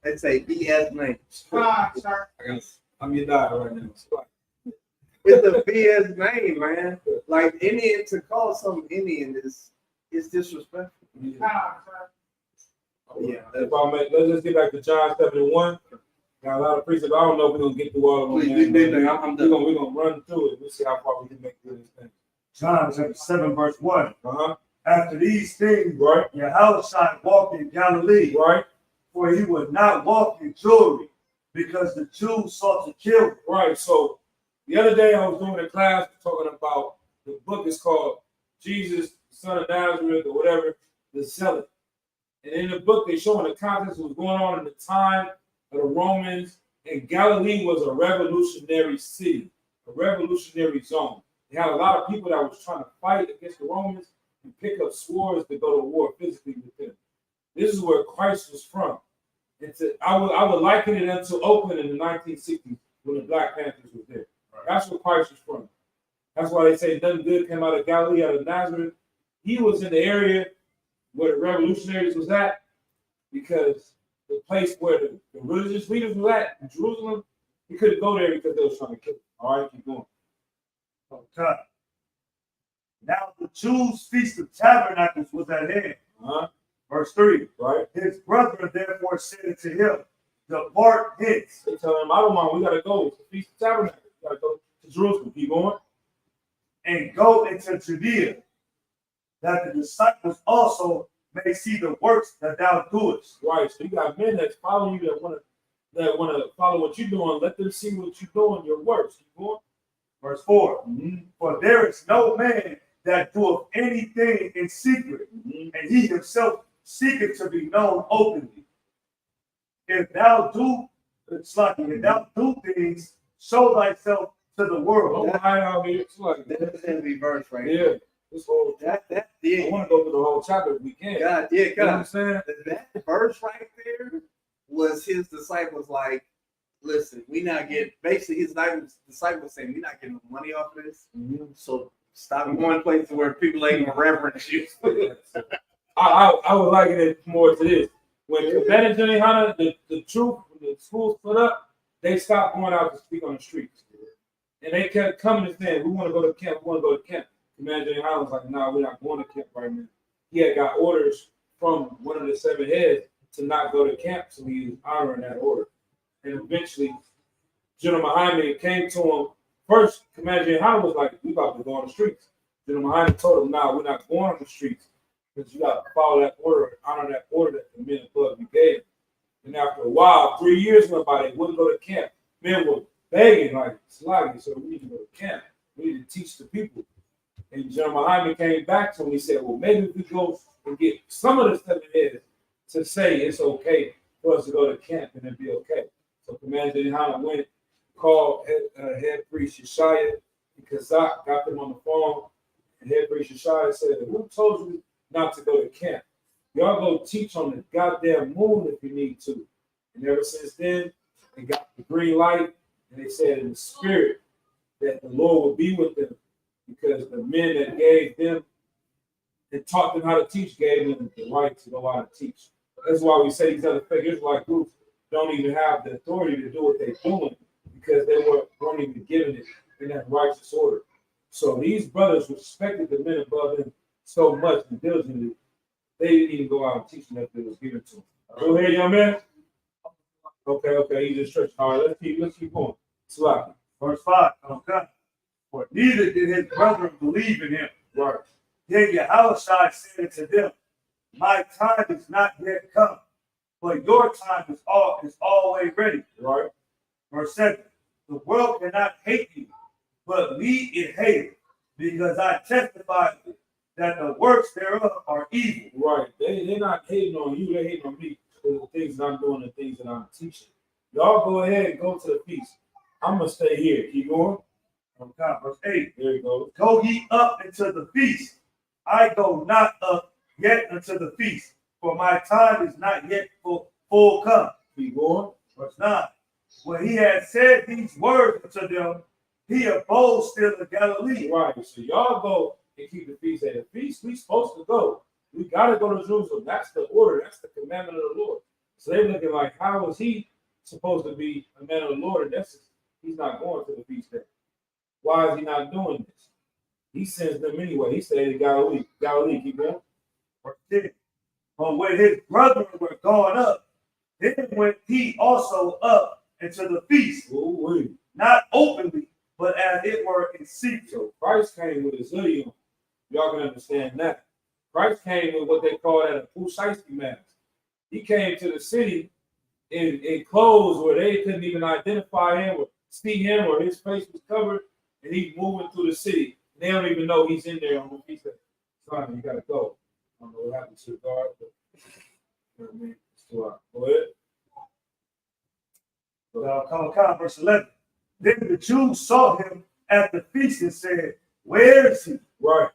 It's a BS name. Sir. I'm your dad right now. It's a BS name, man. Like Indian to call something Indian is disrespectful. Sir. Yeah. Let's just get back to John 71. Got a lot of precepts. I don't know if we're gonna get through all of them. Please, I'm done. We're gonna run through it. We'll see how far we can make through this thing. John chapter 7, verse 1. Uh-huh. After these things, Right, Yahushua walked in Galilee, right, for he would not walk in jewelry, because the Jews sought to kill him. right. So the other day I was doing a class talking about the book is called Jesus, Son of Nazareth, or whatever, the Zealot. And in the book, they're showing the context of what's going on in the time of the Romans And Galilee was a revolutionary city, a revolutionary zone. They had a lot of people that was trying to fight against the Romans and pick up swords to go to war physically with them. This is where Christ was from. I would liken it unto Oakland in the 1960s when the Black Panthers was there. Right. That's where Christ was from. That's why they say nothing good came out of Galilee, out of Nazareth. He was in the area where the revolutionaries was at, because the place where the religious leaders were at in Jerusalem, he couldn't go there because they was trying to kill him. All right, keep going. Okay. Now the Jews' feast of tabernacles was at hand. Verse 3. Right. His brethren therefore said unto him, depart hence. They tell him, I don't want, we gotta go. It's the feast of tabernacles. We gotta go to Jerusalem. Keep going. And go into Judea, that the disciples also may see the works that thou doest. Right. So you got men that's following you that wanna follow what you're doing. Let them see what you're doing, your works. Keep going. Verse 4. For there is no man that doeth anything in secret, and he himself seeketh to be known openly. If thou do things, show thyself to the world. That's a heavy verse right Yeah. there. This whole Yeah. I want to go through the whole chapter if we can. God, You know what I'm God. saying? That verse right there was his disciples like, listen, we not getting, basically his disciples saying, we're not getting money off of this. So stop going places where people ain't gonna reverence you. I would liken it more to this. When Quebec and Johnny Hanna, the truth, when the schools put up, they stopped going out to speak on the streets. And they kept coming and saying, we want to go to camp, we want to go to camp. Commander Johnny Hanna was like, no, we're not going to camp right now. He had got orders from one of the 7 heads to not go to camp, so he was honoring that order. And eventually, General Muhammad came to him. First, Commander Johnny Hanna was like, we about to go on the streets. General Muhammad told him, no, we're not going on the streets, because you got to follow that order, honor that order that the men above you gave. And after a while, 3 years went by, they wouldn't go to camp. Men were begging, like, sluggy, so we need to go to camp. We need to teach the people. And General Muhammad came back to him. He said, well, maybe if we go and get some of the 7 heads to say it's okay for us to go to camp and it'd be okay. So Commander Hanna went, called head priest Yeshaya, because I got them on the phone. And head priest Yeshaya said, who told you not to go to camp? Y'all go teach on the goddamn moon if you need to. And ever since then, they got the green light, and they said in the spirit that the Lord would be with them, because the men that gave them and taught them how to teach gave them the right to go out and teach. That's why we say these other fake Israelite groups don't even have the authority to do what they're doing, because they weren't even given it in that righteous order. So these brothers respected the men above them so much and diligently, they didn't even go out and teach them that it was given to them. Go ahead, young man. Okay, you just stretched. All right, let's keep going. Slack. Verse 5. Okay. For neither did his brethren believe in him. Right. Then Yahushua said to them, my time is not yet come, but your time is always ready. Right. Verse 7. The world cannot hate you, but me it hateth, because I testify that the works thereof are evil. Right. They're not hating on you, they're hating on me for the things that I'm doing, the things that I'm teaching. Y'all go ahead and go to the feast. I'm gonna stay here. Keep going. Okay, verse 8. There you go. Go ye up into the feast. I go not up yet unto the feast, for my time is not yet full come. Keep going. Verse 9. When he had said these words unto them, he abode still in Galilee. Right. So y'all go and keep the feast. At the feast, we supposed to go. We gotta go to Jerusalem. That's the order. That's the commandment of the Lord. So they're looking like, how is he supposed to be a man of the Lord? And he's not going to the feast day. Why is he not doing this? He sends them anyway. He stayed in Galilee. Galilee, keep going. Verse 10. But when his brethren were gone up, then went he also up into the feast, Ooh-wee. not openly, but as it were in secret. So Christ came with his hoodie on. Y'all can understand that. Christ came with what they call a Pushaisky mask. He came to the city in clothes where they couldn't even identify him or see him, or his face was covered, and he's moving through the city. They don't even know he's in there on the feast day. Son, you gotta go. I don't know what happened to the guard, but you know what I mean? It's too hard. Go ahead. Verse 11. Then the Jews saw him at the feast and said, "Where is he?" Right.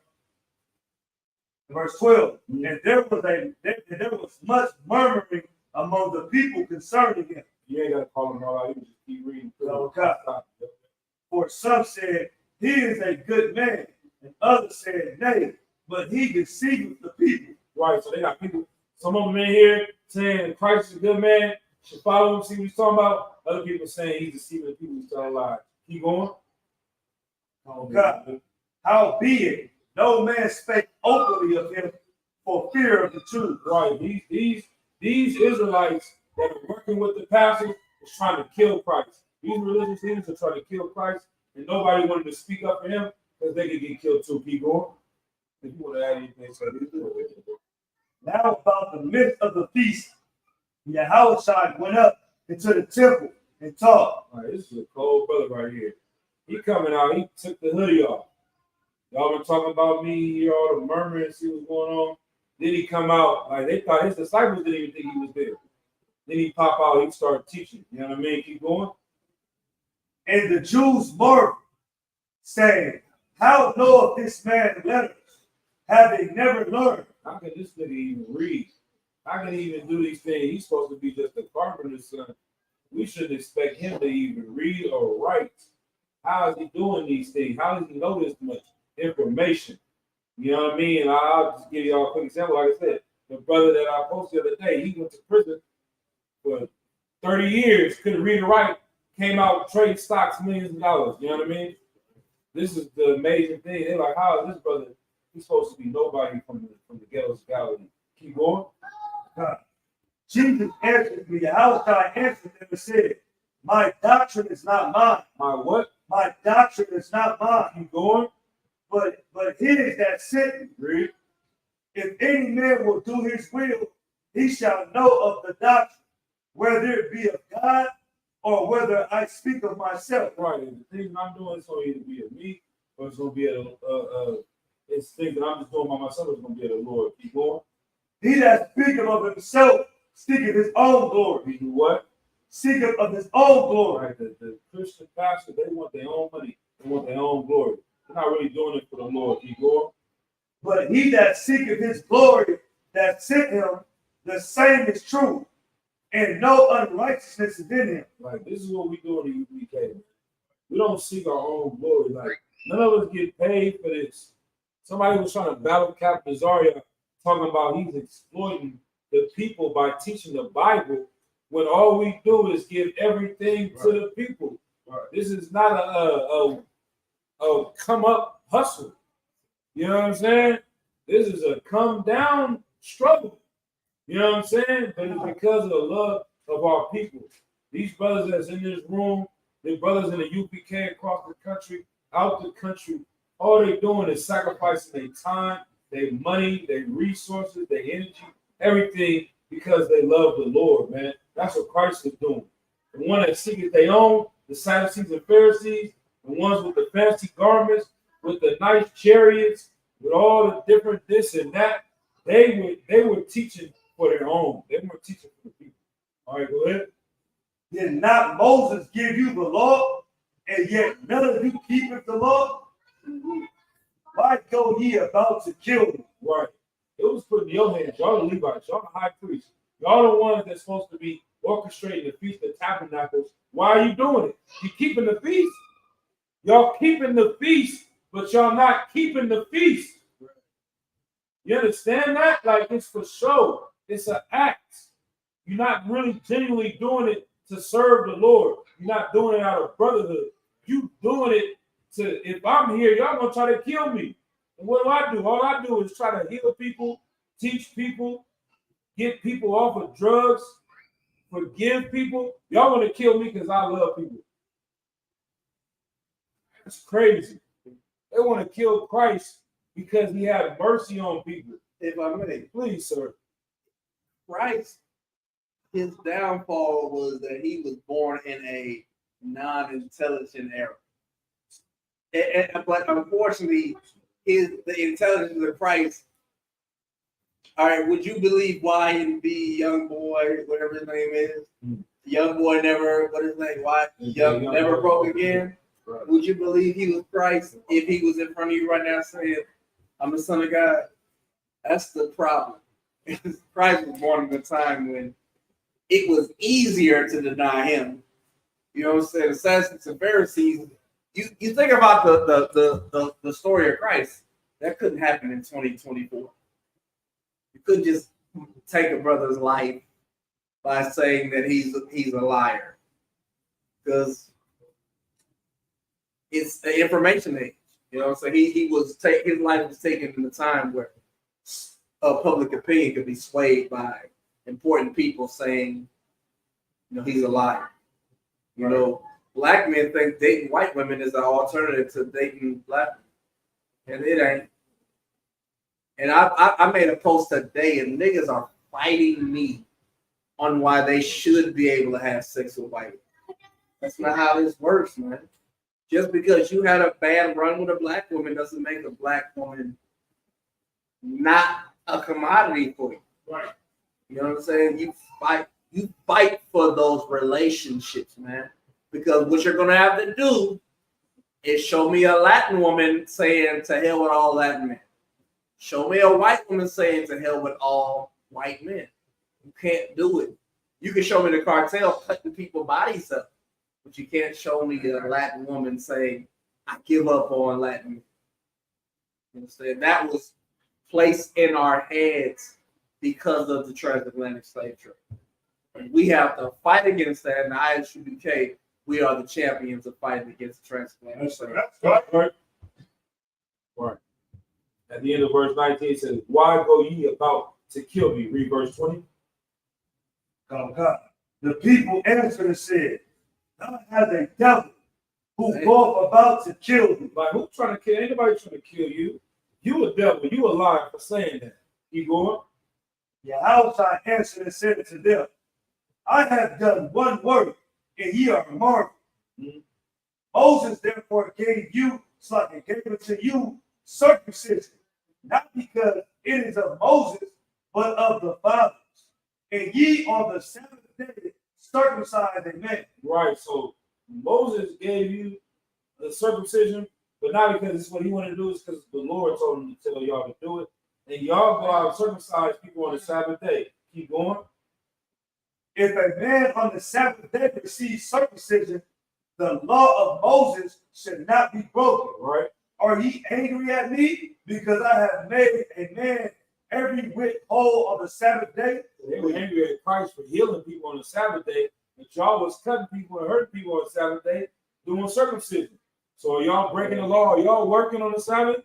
Verse 12. And there was much murmuring among the people concerning him. You ain't got to call him all out. You can just keep reading. Okay. For some said, "He is a good man," and others said, "Nay, but he deceiveth the people." Right. So they got people, some of them in here saying Christ is a good man, should follow him, see what he's talking about. Other people saying he's deceiving the people, he's telling lies. Keep going. Okay. Howbeit, no man spake openly of him for fear of the truth. Right. These Israelites that are working with the pastors is trying to kill Christ. These religious leaders are trying to kill Christ, and nobody wanted to speak up for him because they could get killed too. Keep going. If you want to add anything, so Now about the midst of the feast, Yahushua went up into the temple and taught. all right, this is a cold brother right here. He coming out, he took the hoodie off. Y'all been talking about me, hear all the murmuring, see what's going on. Then he come out, like they thought his disciples didn't even think he was there. Then he pop out, he started teaching. You know what I mean? Keep going. And the Jews marveled, saying, "How knoweth this man letters, having never learned?" How can this nigga even read? How can he even do these things? He's supposed to be just a carpenter's son. We shouldn't expect him to even read or write. How is he doing these things? How does he know this much information? You know what I mean? And I'll just give y'all a quick example. Like I said, the brother that I posted the other day, he went to prison for 30 years, couldn't read or write, came out trading stocks, millions of dollars. You know what I mean? This is the amazing thing. They're like, how is this brother? He's supposed to be nobody from the ghettos of Galilee. Keep going. Jesus answered me. Yahushua answered them and said, "My doctrine is not mine." My what? My doctrine is not mine, Keep going. but his that sent me. Read. If any man will do his will, he shall know of the doctrine, whether it be of God or whether I speak of myself. Right. And the things I'm doing is going to either be of me or it's going to be it's things that I'm just doing by myself. It's going to be of the Lord. Keep going. He that speaketh of himself seeketh his own glory. He do what? Seeketh of his own glory. Right. The Christian pastor, they want their own money. They want their own glory. They're not really doing it for the Lord. Keep going. But he that seeketh his glory that sent him, the same is true, and no unrighteousness is in him. Like, this is what we do in the UPK. We don't seek our own glory. Like, none of us get paid for this. Somebody was trying to battle Captain Zaria, talking about he's exploiting the people by teaching the Bible, when all we do is give everything to the people. Right. This is not a come up hustle. You know what I'm saying? This is a come down struggle. You know what I'm saying? But it's because of the love of our people. These brothers that's in this room, the brothers in the UPK across the country, out the country, all they're doing is sacrificing their time, their money, their resources, their energy, everything, because they love the Lord, man. That's what Christ is doing. The one that seeketh their own, the Sadducees and Pharisees, the ones with the fancy garments, with the nice chariots, with all the different this and that, they were teaching for their own. They weren't teaching for the people. All right, go ahead. Did not Moses give you the law, and yet none of you keepeth the law? Why go ye about to kill me? Right. It was put in your hands. Y'all the Levites. Y'all the high priests. Y'all the ones that's supposed to be orchestrating the Feast of Tabernacles. Why are you doing it? You keeping the feast. Y'all keeping the feast, but y'all not keeping the feast. You understand that? Like, it's for show. It's an act. You're not really genuinely doing it to serve the Lord. You're not doing it out of brotherhood. You doing it to, if I'm here, y'all gonna try to kill me. And what do? All I do is try to heal people, teach people, get people off of drugs, forgive people. Y'all want to kill me because I love people. That's crazy. They want to kill Christ because he had mercy on people. If I may, Please, sir. Christ, his downfall was that he was born in a non-intelligent era. But unfortunately, the intelligence of Christ. All right, would you believe YNB, young boy, whatever his name is? young boy never, what is his name? Why? Young, Young never boy. broke again. Right. Would you believe he was Christ if he was in front of you right now saying, I'm the son of God? That's the problem. Christ was born in a time when it was easier to deny him. You know what I'm saying? The Sadducees and Pharisees. You think about the story of Christ. That couldn't happen in 2024. You couldn't just take a brother's life by saying that he's a liar, because it's the information age. You know, so his life was taken in a time where public opinion could be swayed by important people saying, you know, he's a liar. You know, black men think dating white women is an alternative to dating black women, and it ain't. And I made a post today, and niggas are fighting me on why they should be able to have sex with white women. That's not how this works, man. Just because you had a bad run with a black woman doesn't make a black woman not a commodity for you. Right. You know what I'm saying? You fight for those relationships, man. Because what you're gonna have to do is show me a Latin woman saying to hell with all Latin men. Show me a white woman saying to hell with all white men. You can't do it. You can show me the cartel cutting people's bodies up, but you can't show me a Latin woman saying, I give up on Latin men. You understand? That was placed in our heads because of the transatlantic slave trade. And we have to fight against that. And the ISUBK, we are the champions of fighting against the transatlantic slave trade. Right. Right. At the end of verse 19, it says, why go ye about to kill me? Read verse 20. Oh God. The people answered and said, God has a devil who goeth about to kill me. Like, who's trying to kill? Ain't nobody trying to kill you. You a devil. You a liar for saying that. Keep going. Yahweh answered and said to them, I have done one work, and ye are marveled. Mm-hmm. Moses therefore gave it to you circumcision, not because it is of Moses, but of the fathers. And ye on the Sabbath day circumcise a man. Right. So Moses gave you the circumcision, but not because it's what he wanted to do, it's because the Lord told him to tell y'all to do it. And y'all go out and circumcise people on the Sabbath day. Keep going. If a man on the Sabbath day receives circumcision, the law of Moses should not be broken. Right. Are ye angry at me because I have made a man every whit whole on the Sabbath day? They were angry at Christ for healing people on the Sabbath day, but y'all was cutting people and hurting people on the Sabbath day doing circumcision. So are y'all breaking the law? Are y'all working on the Sabbath?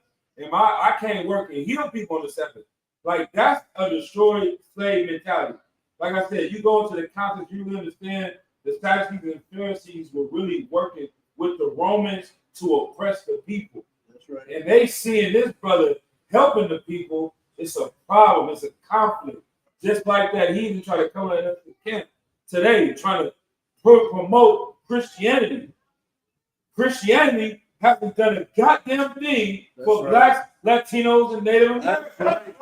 I can't work and heal people on the Sabbath. Like, that's a destroyed slave mentality. Like I said, you go into the context, you really understand the Sadducees and Pharisees were really working with the Romans to oppress the people. That's right. And they seeing this brother helping the people, it's a problem, it's a conflict. Just like that heathen try to come at us to camp today, trying to promote Christianity. Christianity hasn't done a goddamn thing for blacks, Latinos, and Native Americans.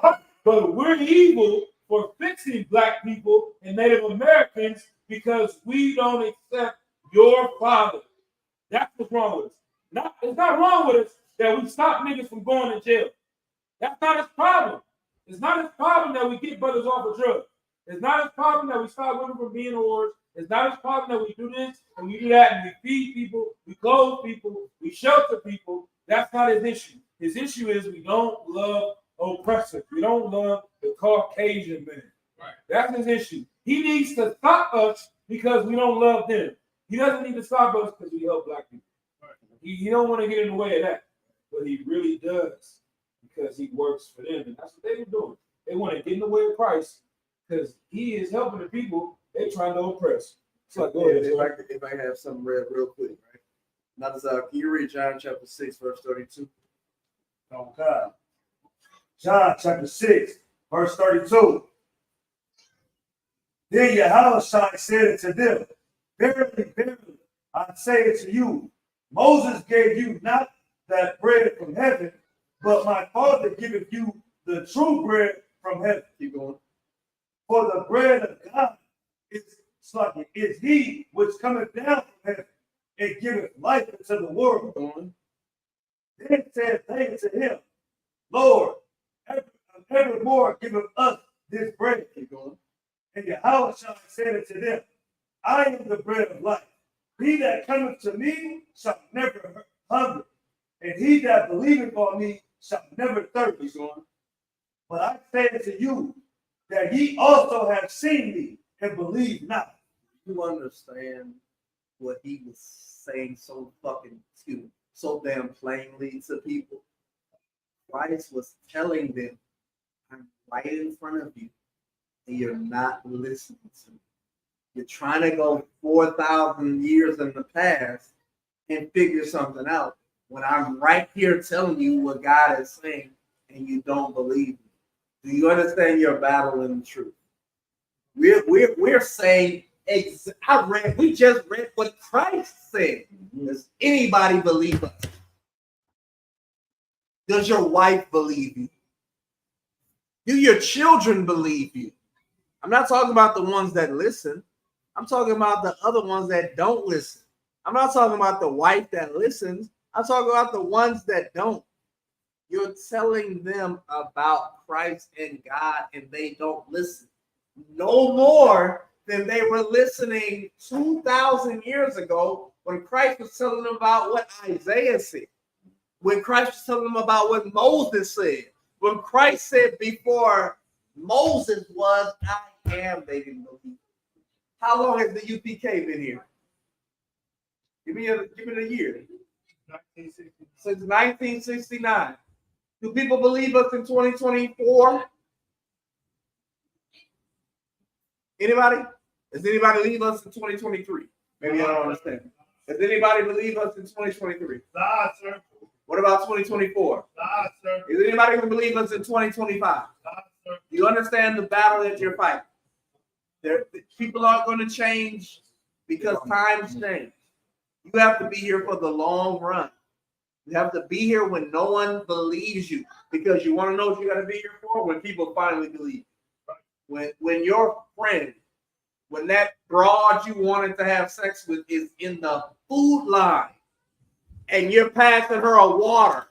But we're evil for fixing black people and Native Americans because we don't accept your father. That's what's wrong with us. It's not wrong with us that we stop niggas from going to jail. That's not his problem. It's not his problem that we get brothers off of drugs. It's not his problem that we stop women from being whores. It's not his problem that we do this and we do that and we feed people, we clothe people, we shelter people. That's not his issue. His issue is we don't love oppressors. We don't love the Caucasian man. Right. That's his issue. He needs to stop us because we don't love them. He doesn't need to stop us because we help black people. Right. He don't want to get in the way of that, but he really does because he works for them, and that's what they were doing. They want to get in the way of Christ because he is helping the people they're trying to oppress. So go ahead. If I have something read real quick, right? Now, can you read John chapter 6, verse 32? Oh God. John chapter 6, verse 32. Then Yahweh said unto them, Verily, verily, I say unto you, Moses gave you not that bread from heaven, but my Father giveth you the true bread from heaven. Keep going. For the bread of God is Sluggy, is he which cometh down from heaven and giveth life into the world. Then said they to him, Lord, evermore giveth us this bread. And Yahweh said unto them, I am the bread of life. He that cometh to me shall never hunger, and he that believeth on me shall never thirst. But I say unto you that ye also have seen me and believe not. You understand what he was saying so damn plainly to people? Christ was telling them, I'm right in front of you, and you're not listening to me. You're trying to go 4,000 years in the past and figure something out when I'm right here telling you what God is saying and you don't believe me. Do you understand your battle in the truth? We're saying, we just read what Christ said. Does anybody believe us? Does your wife believe you? Do your children believe you? I'm not talking about the ones that listen. I'm talking about the other ones that don't listen. I'm not talking about the wife that listens. I'm talking about the ones that don't. You're telling them about Christ and God, and they don't listen. No more than they were listening 2,000 years ago when Christ was telling them about what Isaiah said. When Christ was telling them about what Moses said. When Christ said before Moses was, I am, they didn't believe. How long has the UPK been here? Give me a year. 1960. Since 1969. Do people believe us in 2024? Anybody? Does anybody believe us in 2023? Maybe I don't understand. Does anybody believe us in 2023? Nah, sir. What about 2024? Nah, sir. Is anybody going to believe us in 2025? Nah, sir. You understand the battle that you're fighting? People aren't going to change because times change. You have to be here for the long run. You have to be here when no one believes you, because you want to know what you got to be here for? When people finally believe you. When your friend, when that broad you wanted to have sex with is in the food line and you're passing her a water,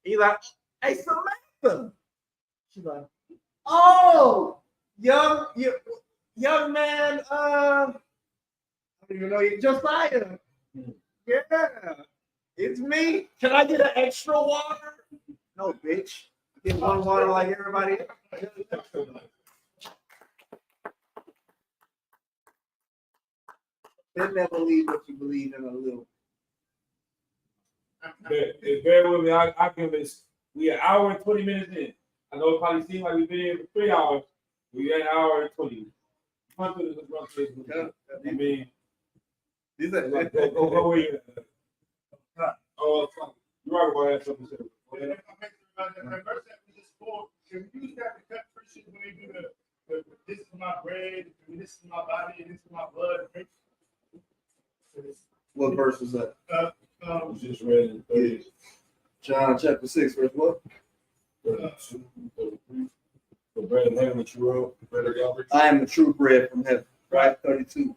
and you're like, hey, Samantha. She's like, oh, young man, I don't even know you, Josiah. Yeah, it's me. Can I get an extra water? No, bitch. Get one water like everybody else. Then they believe what you believe in a little. Bear with me. I give this. We an hour and 20 minutes in. I know it probably seems like we've been here for 3 hours. We got an hour and 20. Run through this. I mean, go where you at. Oh, you're right about that. Something to say. That verse that we just quoted, can we use that to cut Christians when they do the this is my bread, this is my body, and this is my blood? What verse is that? We just read it. John chapter 6, verse what? 32, 33. The bread of heaven that you wrote, the bread of God. I am the true bread from heaven. Right, 32.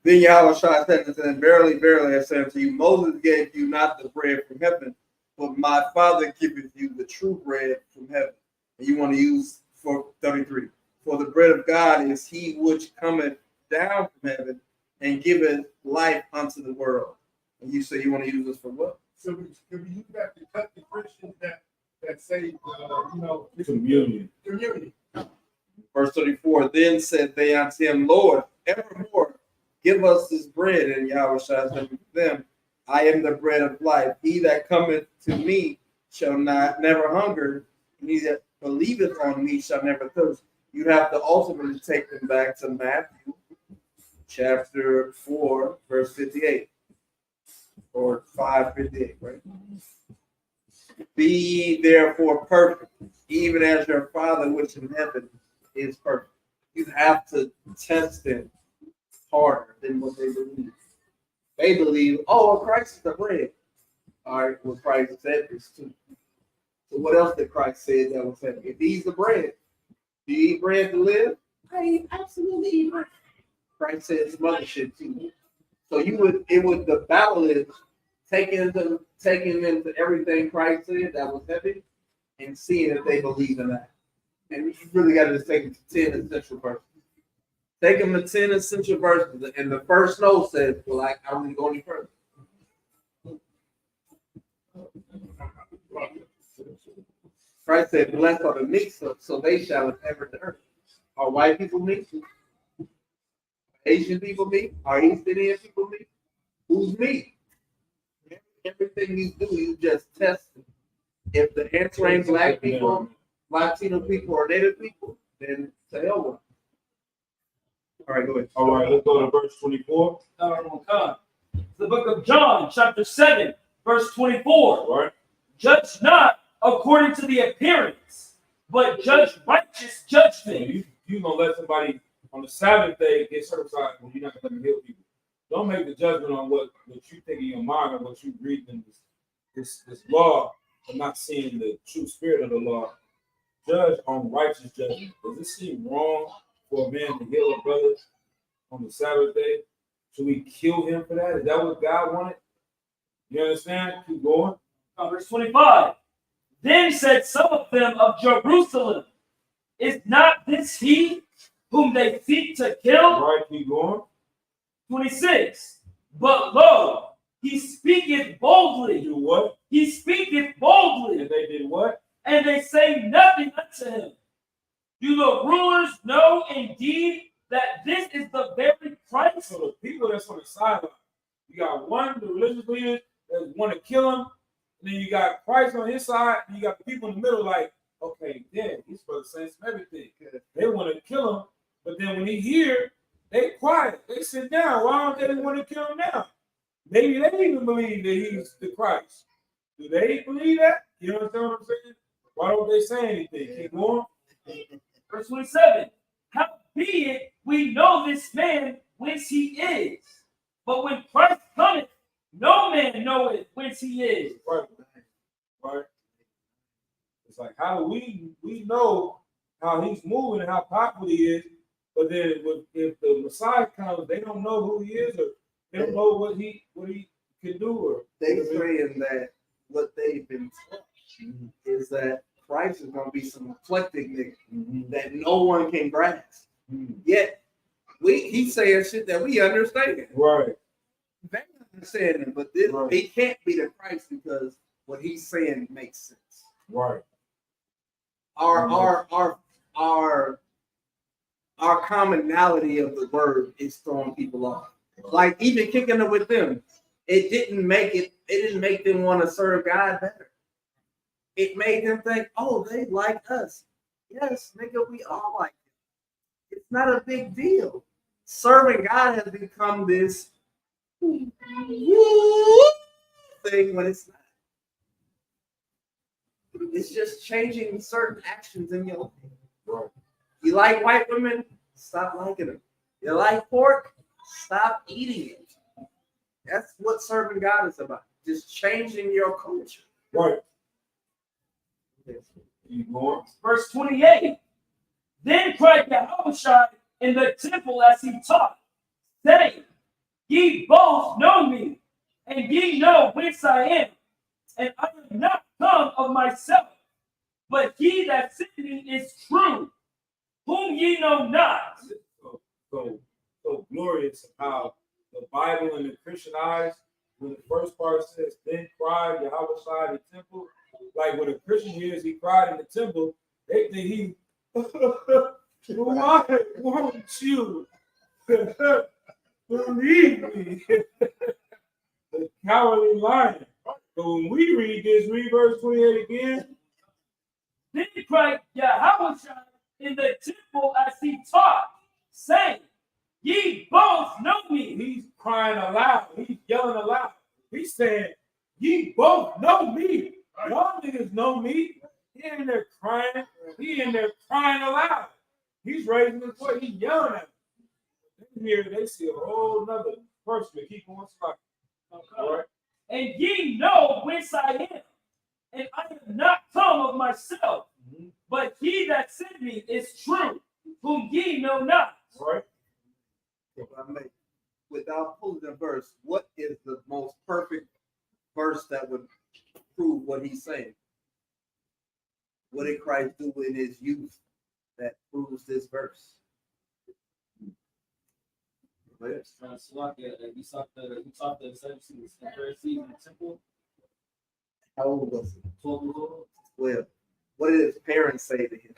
Then Yahweh said unto them, verily, verily, I say unto you, Moses gave you not the bread from heaven, but my Father giveth you the true bread from heaven. And you want to use for 33. For the bread of God is he which cometh down from heaven and giveth life unto the world. And you say you want to use this for what? So can we use that to cut the Christians that say, Communion. Verse 34, then said they unto him, Lord, evermore give us this bread. And Yahweh said unto them, I am the bread of life. He that cometh to me shall never hunger, and he that believeth on me shall never thirst. You have to ultimately take them back to Matthew chapter 4, verse 58. Or 5:58, right? Be ye therefore perfect, even as your Father which in heaven is perfect. You have to test them harder than what they believe. They believe, oh, well, Christ is the bread. All right, well, Christ said this too. So what else did Christ say that was said? If he's the bread, do you eat bread to live? I absolutely eat bread. Christ said some other shit too. So the battle is taking them to everything Christ said that was heavy and seeing if they believe in that. And you really got to just take them to 10 essential verses. Take them to 10 essential verses, and the first no says, well, I don't really go any further. Christ said, blessed are the meek, so they shall inherit the earth. Are white people meek? Asian people meek? Are East Indian people meek? Who's meek? Everything you do, you just test it. If the answer ain't black people, Latino people, or Native people, then say, oh, well. All right, go ahead. All right, let's go to verse 24. The book of John, chapter 7, verse 24. All right. Judge not according to the appearance, but judge righteous judgment. You gonna let somebody on the Sabbath day get circumcised when you're not gonna let them heal people. Don't make the judgment on what you think in your mind or what you read in this law, but not seeing the true spirit of the law. Judge on righteous judgment. Does it seem wrong for a man to heal a brother on the Sabbath day? Should we kill him for that? Is that what God wanted? You understand? Keep going. Verse 25. Then said some of them of Jerusalem, is not this he whom they seek to kill? Right, keep going. 26. But lo, he speaketh boldly. Do what? He speaketh boldly. And they did what? And they say nothing unto him. Do the rulers know indeed that this is the very Christ? So the people that's on the sideline, you got one, the religious leaders that want to kill him, and then you got Christ on his side, and you got the people in the middle like, okay, yeah, he's supposed to say some everything. They want to kill him, but then when he hear, they quiet. They sit down. Why don't they want to kill him now? Maybe they even believe that he's the Christ. Do they believe that? You understand what I'm saying? Why don't they say anything? Keep going. Verse 27. Howbeit we know this man whence he is, but when Christ cometh, no man knoweth whence he is. Right. It's like how do we know how he's moving and how powerful he is, but then if the Messiah comes, they don't know who he is, or they don't know what he can do. Or they saying that what they've been taught is that Christ is going to be some eclectic nigga that no one can grasp. Yet he's saying shit that we understand. Right. They understand it, but he can't be the Christ because what he's saying makes sense. Right. Our commonality of the word is throwing people off. Like even kicking it with them, it didn't make them want to serve God better. It made them think, oh, they like us. Yes, nigga, we all like it. It's not a big deal. Serving God has become this thing when it's not. It's just changing certain actions in your life. Right. You like white women? Stop liking them. You like pork? Stop eating it. That's what serving God is about. Just changing your culture. Right. Keep going. Verse 28. Then cried Yahushua in the temple as he taught, saying, ye both know me, and ye know whence I am, and I am not come of myself, but he that sent me is true, whom ye know not. So glorious how the Bible in the Christian eyes, when the first part says, then cried Yahushua in the temple, like when a Christian hears he cried in the temple, they think he why won't you believe me? The cowardly lion. But when we read verse 28 again. Then cried Yahushua in the temple as he taught, saying, ye both know me. He's crying aloud. He's yelling aloud. He's saying, ye both know me. Y'all niggas know me. He in there crying. He in there crying aloud. He's raising his voice. He's yelling at them. Here they see a whole nother person. Keep on sliding. All right. And ye know whence I am, and I am not come of myself, but he that sent me is true, whom ye know not. All right. If I may, without pulling the verse, what is the most perfect verse that would prove what he's saying? What did Christ do in his youth that proves this verse? You taught the Sadducees and Pharisees in the temple. How old was he? 12 years old. Well, what did his parents say to him?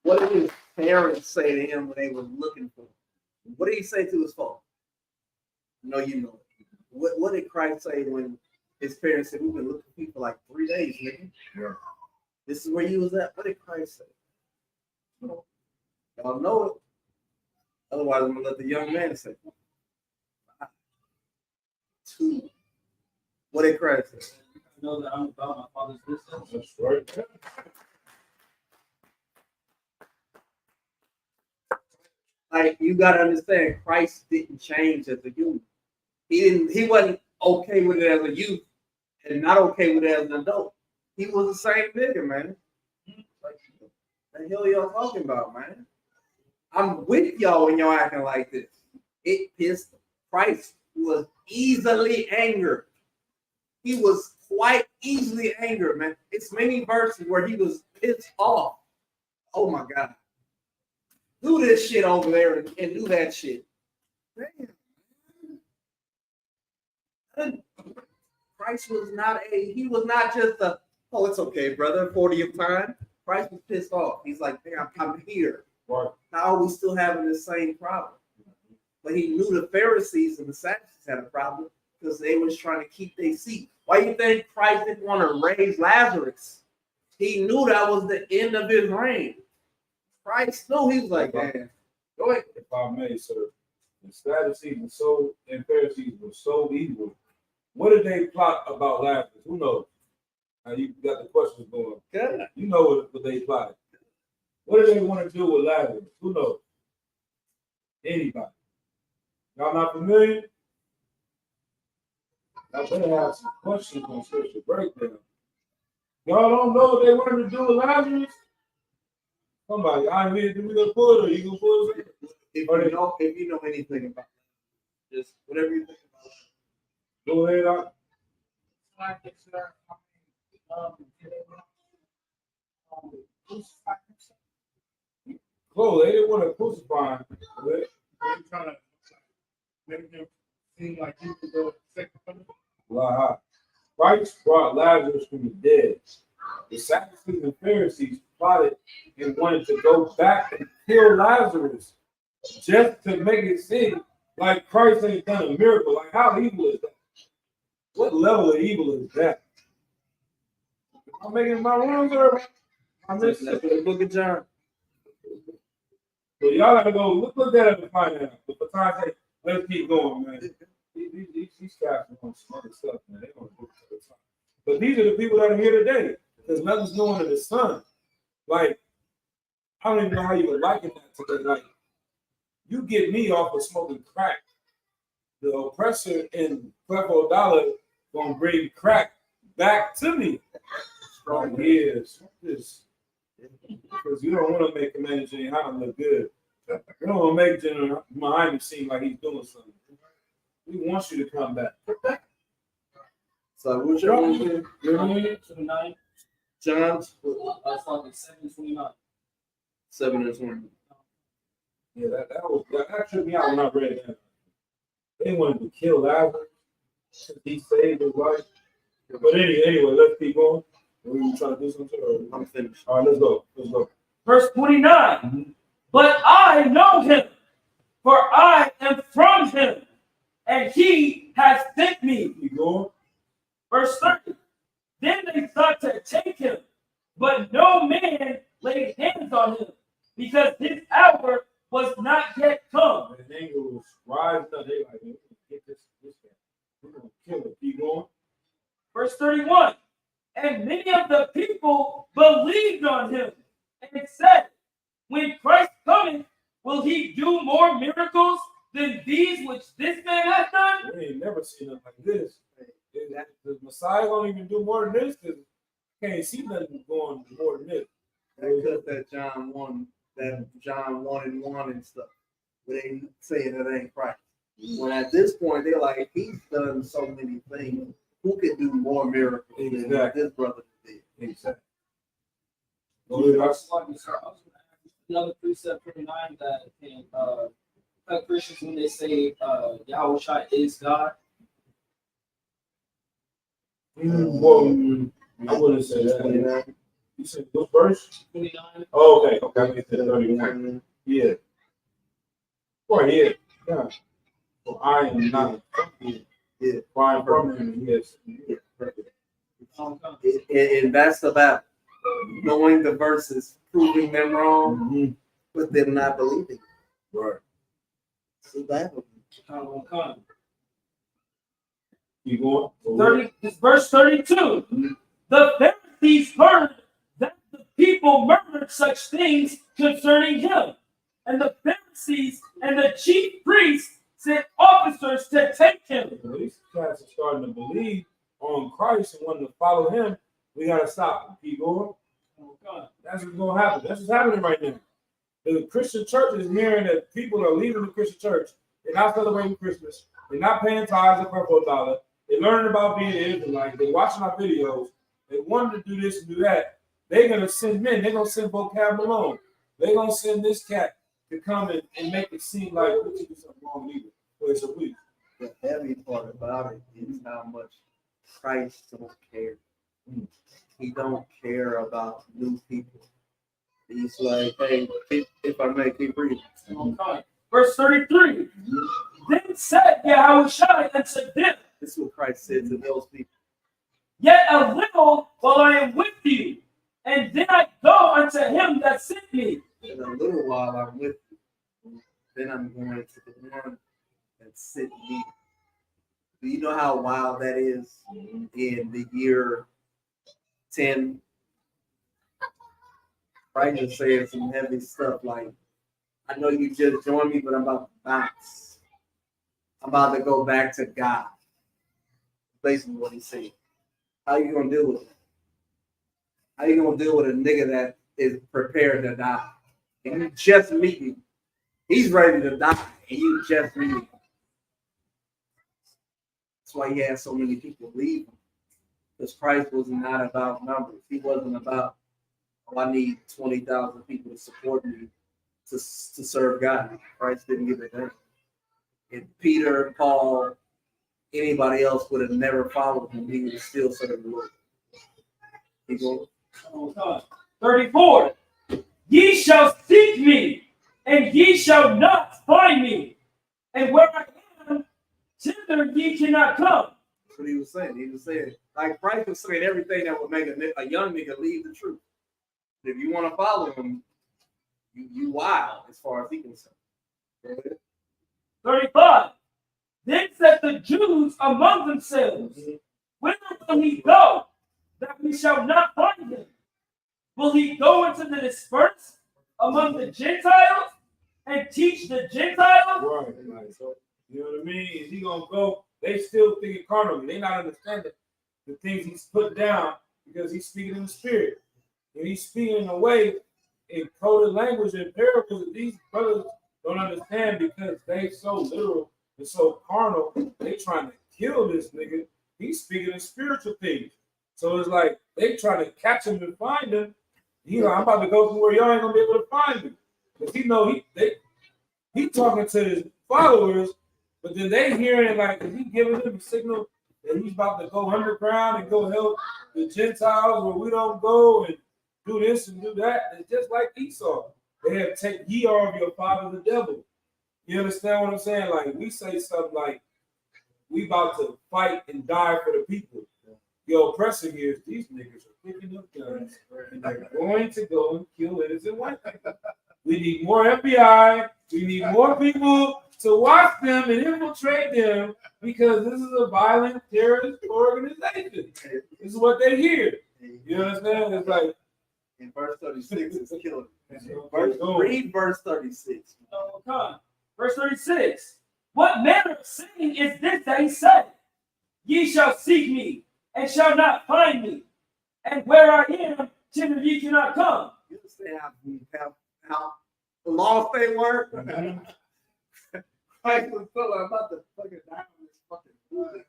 What did his parents say to him when they were looking for him? What did he say to his father? No, you know it. What did Christ say when his parents said, "We've been looking for you for like 3 days, nigga"? Yeah. This is where you was at. What did Christ say? Y'all know it. Otherwise, I'm gonna let the young man say. 2. What did Christ say? You know that I'm about my father's business. That's right. Like, you gotta understand, Christ didn't change as a human. He wasn't okay with it as a youth and not okay with it as an adult. He was the same nigga, man. Like, the hell y'all talking about, man? I'm with y'all when y'all acting like this. It pissed. Christ was easily angered. He was quite easily angered, man. It's many verses where he was pissed off. Oh my God. Do this shit over there and do that shit. Damn. Christ was not just a, oh, it's okay, brother, 40th time. Christ was pissed off. He's like, damn, I'm here. Right. How are we still having the same problem? But he knew the Pharisees and the Sadducees had a problem because they was trying to keep their seat. Why do you think Christ didn't want to raise Lazarus? He knew that was the end of his reign. Christ knew. He was like, man, go ahead. If I may, sir, the Sadducees and Pharisees were so evil. What did they plot about Lazarus? Who knows? Now you got the questions going. Good. You know what they plotted. What did they want to do with Lazarus? Who knows? Anybody? Y'all not familiar? Y'all better have some questions on scripture breakdown. Y'all don't know what they wanted to do with Lazarus? Somebody, I mean, we gonna pull it or you gonna pull it? If you know anything about it, just whatever you think about it. Go ahead, out. Chloe, they didn't want to crucify him. They're trying to make him seem like he could go second coming. Christ brought Lazarus from the dead. The Sadducees and Pharisees plotted and wanted to go back and kill Lazarus just to make it seem like Christ ain't done a miracle. Like, how evil is that? What level of evil is that? I'm making my rules, or I'm That's the book of John. So y'all gotta go look that up and find out. But for time's sake, let's keep going, man. These guys are on some other stuff, man. They don't do it all the time. But these are the people that are here today. Because nothing's new under the sun. Like, I don't even know how you would liken that today. Like, you get me off of smoking crack. The oppressor in Clefo Dollar gonna bring crack back to me. Strong years. Because you don't want to make Commander Jehan look good. You don't want to make General Muhammad seem like he's doing something. We want you to come back. So what's your own? 29. John That's like 7:29. 7 and 20. Yeah, that tripped me out when I read that. They wanted to kill Lazarus. He saved his life. But anyway, let's keep going. We trying to do something? Or? I'm finished. All right, let's go. Verse 29. Mm-hmm. But I know him, for I am from him, and he has sent me. Keep going. Verse 30. Then they sought to take him, but no man laid hands on him, because his hour was not yet come. And the angel was rising up. They like, we're gonna get this guy. We're gonna kill him. Keep going. Verse 31. And many of the people believed on him, and said, when Christ cometh, will he do more miracles than these which this man hath done? We ain't never seen nothing like this. The Messiah don't even do more than this because can't see nothing going more than this. That John 1, that John 1:1 and stuff, where they saying it ain't Christ. When at this point they're like, he's done so many things. Who could do more miracles than this brother did? Exactly. Another precept 29 that can cut Christians when they say Yahweh is God. Well, I wouldn't say that. 29. You said what verse? 29. Oh, okay. Okay, I said 31. Yeah. Right here. Yeah. So I am not. Yeah. Fine from him. Yes. And that's about knowing the verses, proving them wrong, Mm-hmm. but them not believing. Right. So that Keep going. 30, this verse 32. The Pharisees heard that the people murmured such things concerning him. And the Pharisees and the chief priests sent officers to take him. These cats are starting to believe on Christ and wanting to follow him. We got to stop them. Keep going. That's what's going to happen. That's what's happening right now. The Christian church is hearing that people are leaving the Christian church. They're not celebrating Christmas. They're not paying tithes or purple dollar. They're learning about being an Israelite. They're watching our videos. They wanted to do this and do that. They're going to send men. They're going to send vocab Malone. They're going to send this cat to come and make it seem like we did something wrong with it. Well, it's a week. the heavy part about it is how much Christ don't care. He don't care about new people. He's like, hey, if I may keep reading. Verse 33. Then said Yahushua unto them, This is what Christ said to those people. Yet a little while I am with you, and then I go unto him that sent me. In a little while I'm with you. Then I'm going to the one that sent me. Do you know how wild that is in the year 10? Christ is saying some heavy stuff like, I know you just joined me, but I'm about to bounce. I'm about to go back to God. Basically what he's saying. How you gonna deal with it? How you gonna deal with a nigga that is prepared to die? And you just meet him. He's ready to die, and you just meet him. That's why he had so many people leave him. Because Christ was not about numbers. He wasn't about, oh, I need 20,000 people to support me to serve God. Christ didn't give a damn. If Peter, Paul, anybody else would have never followed him, he would have still served the Lord. He goes, 34. Ye shall seek me, and ye shall not find me. And where I am, thither ye cannot come. that's what he was saying. He was saying, like Christ was saying everything that would make a young nigga leave the truth. If you want to follow him, you wild as far as he can say. 35. Then said the Jews among themselves, Whither will he go, that we shall not find him? Will he go into the dispersed among the Gentiles and teach the Gentiles? Right. Like, so, you know what I mean? Is he going to go? They still thinking carnally. They not understanding the things he's put down because he's speaking in the spirit. And he's speaking in a way in coded language and parables that these brothers don't understand because they so literal and so carnal. They trying to kill this nigga. He's speaking in spiritual things. So it's like they trying to catch him and find him. You know, I'm about to go somewhere y'all ain't gonna be able to find him. Because he know he talking to his followers, but then they hearing like he giving them a signal that he's about to go underground and go help the Gentiles where we don't go and do this and do that. It's just like Esau. They have take ye are of your father the devil. You understand what I'm saying? Like we say something like we about to fight and die for the people. The oppressor here is these niggas are picking up guns and they're going to go and kill innocent white people. We need more FBI. We need more people to watch them and infiltrate them because this is a violent terrorist organization. This is what they hear. You understand? It's like In verse 36 is killing. read Verse 36. Oh, come. Verse 36. What manner of saying is this that he said? Ye shall seek me, and shall not find me. And where I am, thither ye cannot come. You understand how The lost they were. Christ was feeling about to fucking die on this fucking wood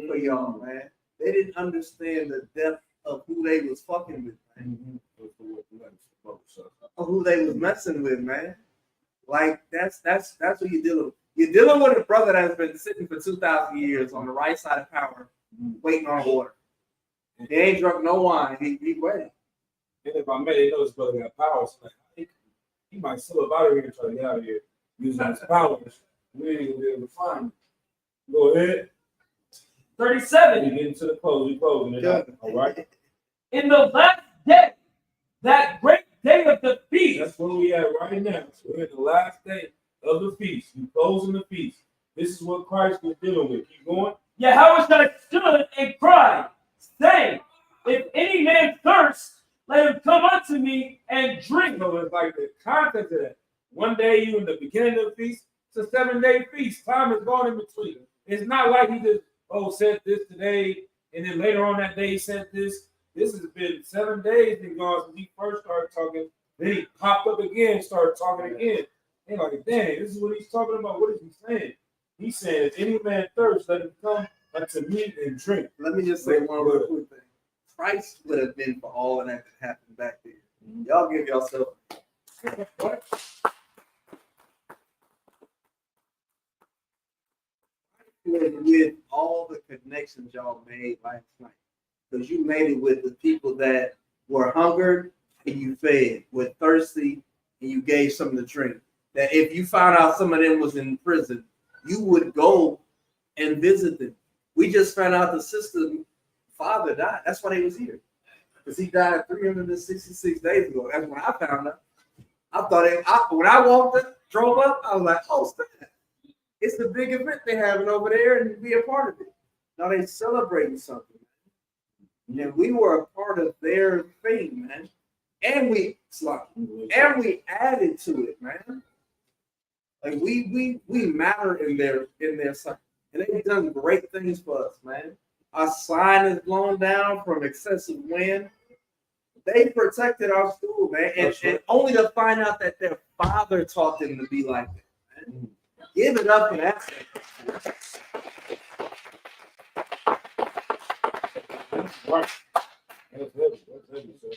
for y'all, man. They didn't understand the depth of who they was fucking with, man. Of who they was messing with, man. Like that's what you're dealing with. You're dealing with a brother that's been sitting for 2,000 years on the right side of power, waiting on water. He ain't drunk no wine. He ready. And if I may, they know his brother got powers. Like, he might still up out of here and try to get out of here using his powers. We ain't gonna be able to find him. Go ahead. 37. We get into the close. We closing it out. All right. In the last day, that great day of the feast. That's where we at right now. So we're in the last day of the feast. We closing the feast. This is what Christ was dealing with. Keep going. Yahushua stood and cried, saying, if any man thirst, let him come unto me and drink. So it's like the context of that. One day you in the beginning of the feast, it's a 7-day feast. Time is gone in between. It's not like he just, said this today, and then later on that day he said this. This has been 7 days been gone since he first started talking. Then he popped up again and started talking again. And like, dang, this is what he's talking about. What is he saying? He's saying, if any man thirst, let him come unto me and drink. Let me just say one real quick thing. Christ would have been for all of that that happened back there. Y'all give yourself. What? With all the connections y'all made last night, because you made it with the people that were hungered and you fed, were thirsty and you gave some to drink. That if you found out some of them was in prison, you would go and visit them. We just found out the sister's father died. That's why they was here, because he died 366 days ago. That's when I found out. I thought when I walked up, drove up, I was like, oh, snap. It's the big event they're having over there, and be a part of it. Now they celebrating something, man. And we were a part of their thing, man. And we added to it, man. Like we matter in their sight. And they've done great things for us, man. Our sign is blown down from excessive wind. They protected our school, man. And only to find out that their father taught them to be like that, man. Give it up for that. Right. That's heavy, sir.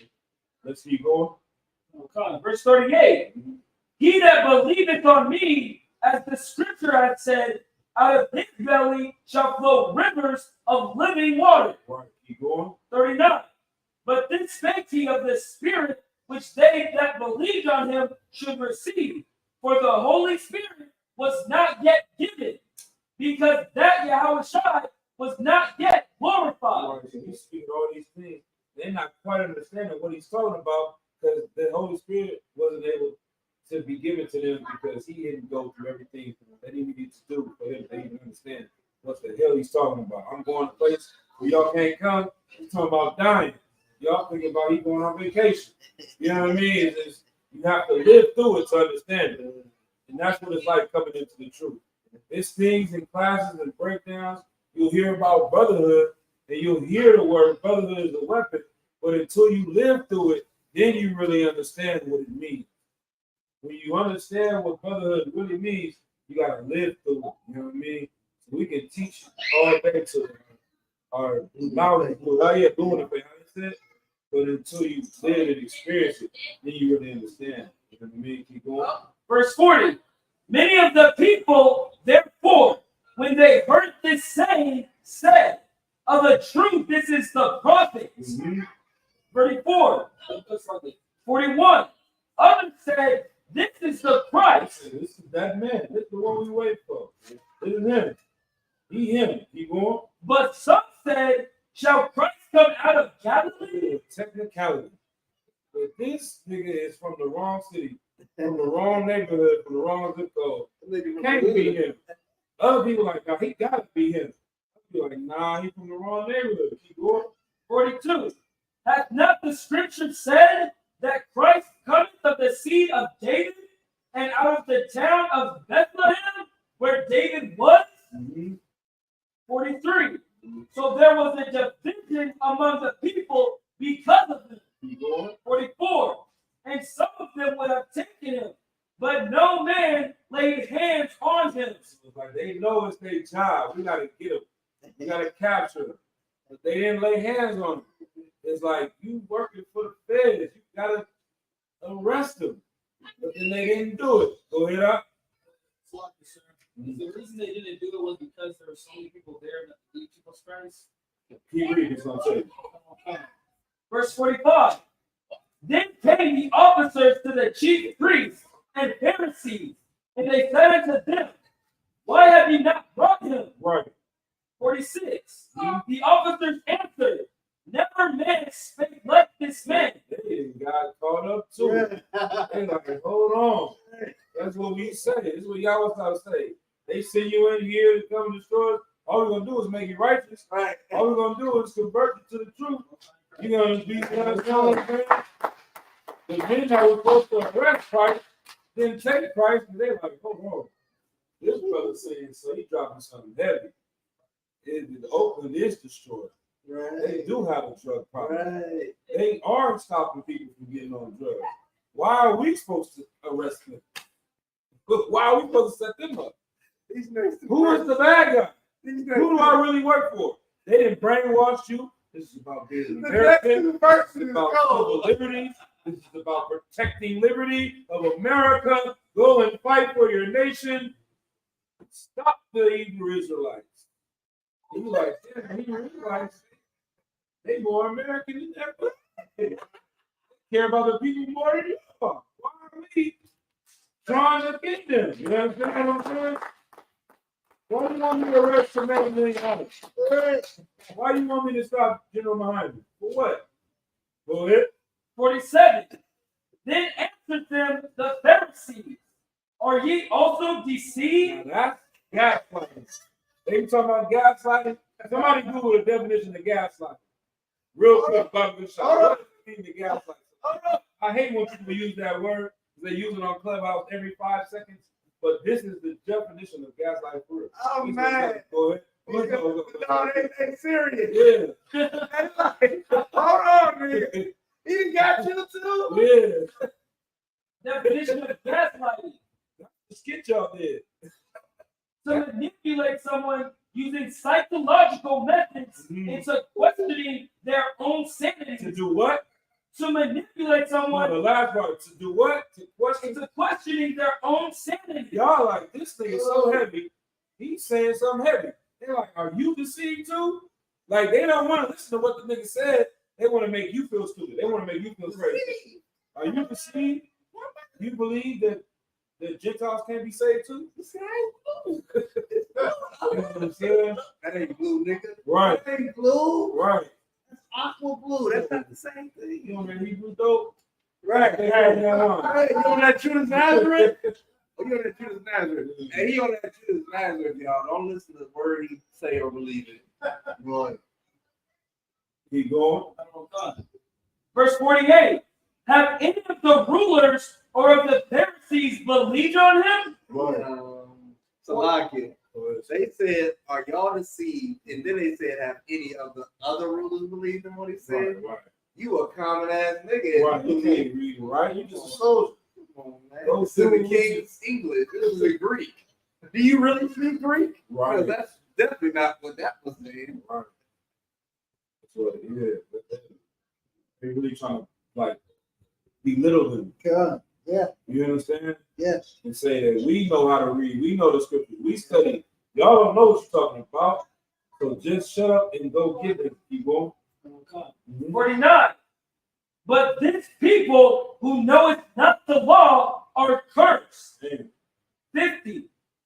Let's keep going. Okay. Verse 38. He that believeth on me, as the scripture hath said, out of his belly shall flow rivers of living water. Right. Keep going. 39. But this spake he of the Spirit, which they that believed on him should receive. For the Holy Spirit was not yet given, because that Yahushua was not yet glorified. Right. So he's speaking all these things. They're not quite understanding what he's talking about, because the Holy Spirit wasn't able to be given to them because he didn't go through everything that he needed to do for him to even understand what the hell he's talking about. I'm going to a place where y'all can't come. He's talking about dying. Y'all thinking about he going on vacation. You know what I mean? It's just, you have to live through it to understand it. And that's what it's like coming into the truth. It's things in classes and breakdowns. You'll hear about brotherhood, and you'll hear the word brotherhood is a weapon. But until you live through it, then you really understand what it means. When you understand what brotherhood really means, you got to live through it. You know what I mean? So we can teach all day to our knowledge. How you doing it, how you but until you live and experience it, then you really understand. You know what I mean? Keep going. Verse 40. Many of the people, therefore, when they heard this saying, said, of a truth, this is the prophet. 34. 41. Others said, this is the Christ. This is that man. This is the one we wait for. This is him. He him. Keep going. But some said, shall Christ come out of Galilee? Technicality. But this nigga is from the wrong city, from the wrong neighborhood, from the wrong zip code. Can't be him. Other people like, nah, he gotta be him. I'd be like, nah, he's from the wrong neighborhood. Keep going. 42. Hath not the scripture said that Christ cometh of the seed of David and out of the town of Bethlehem, where David was? 43. So there was a division among the people because of him. 44. And some of them would have taken him, but We gotta get them. We gotta capture them. But they didn't lay hands on them. It's like you working for the feds. You gotta arrest them. But then they didn't do it. Go ahead up. The reason they didn't do it was because there were so many people there that believed Jesus Christ. Keep reading. It's gonna tell you. Verse 45. Then came the officers to the chief priests and Pharisees, and they said unto them, why have you not brought him? Right. 46. The officers answered, never man spake like this man. They got caught up too. They like, hold on. That's what we say. This is what y'all was trying to say. They send you in here to come and destroy us. All we're gonna do is make you righteous. Right. All we're gonna do is convert you to the truth. You're gonna be the men that were supposed to arrest Christ didn't take Christ, and they're like, hold on. This brother saying so he dropping something heavy. Oakland is destroyed. They do have a drug problem. They are stopping people from getting on drugs. Why are we supposed to arrest them? Why are we supposed to set them up? Who is the bad guy? Who do I really work for? They didn't brainwash you. This is about being an American. This is about civil liberties. This is about protecting liberty of America. Go and fight for your nation. Stop the Hebrew Israelites. You like, yeah, Hebrew Israelites, they more American than ever. They care about the people more than you are. Why are we trying to get them? You know what I'm saying? Why do you want me to arrest for $1 million? Why do you want me to stop General behind me? For what? Go ahead. 47. Then answered them the Pharisees, are ye also deceived? Now that's gaslighting. They be talking about gaslighting. Somebody Google the definition of gaslighting. Real quick, Bob Bishop. What does it mean to gaslight? I hate when people use that word. They use it on Clubhouse every 5 seconds. But this is the definition of gaslighting for real. Oh, man. Go ahead. No, they serious. Yeah. Hold on, nigga. He got you too. Yeah. Definition of gaslighting. Just get y'all there. To manipulate someone using psychological methods into questioning their own sanity. To do what? To manipulate someone The last part. To do what? To question. into questioning their own sanity. Y'all like, this thing is so heavy. He's saying something heavy. They're like, are you deceived too? Like, they don't want to listen to what the nigga said. They want to make you feel stupid. They want to make you feel crazy. Are you deceived? You believe that the Gentiles can't be saved too? You know what I'm saying? That ain't blue, nigga. Right. That ain't blue. Right. That's aqua blue. That's not the same thing. You know that Hebrew dope? Right. Hey, Hey, you on that Judas Nazareth? Oh, you on that Judas Nazareth? Hey, he on that Judas Nazareth, y'all. Don't listen to the word he say or believe it. Right. Keep going. Verse 48. Have any of the rulers or of the Pharisees believed on him? Salakia. They said, are y'all deceived? And then they said, have any of the other rulers believed in what he said? Right. You a common ass nigga. Right. You can't read, right? You just a soldier. Come on, man. Those This is the civil King's English. This is a Greek. Do you really speak Greek? Right. Because that's definitely not what that was saying. Right. That's what it is. They really trying to like belittle them. Yeah. You understand? Yes. And say that we know how to read, we know the scriptures, we study. Y'all don't know what you're talking about. So just shut up and go get it. Keep going. 49. But this people who knoweth not the law are cursed. 50.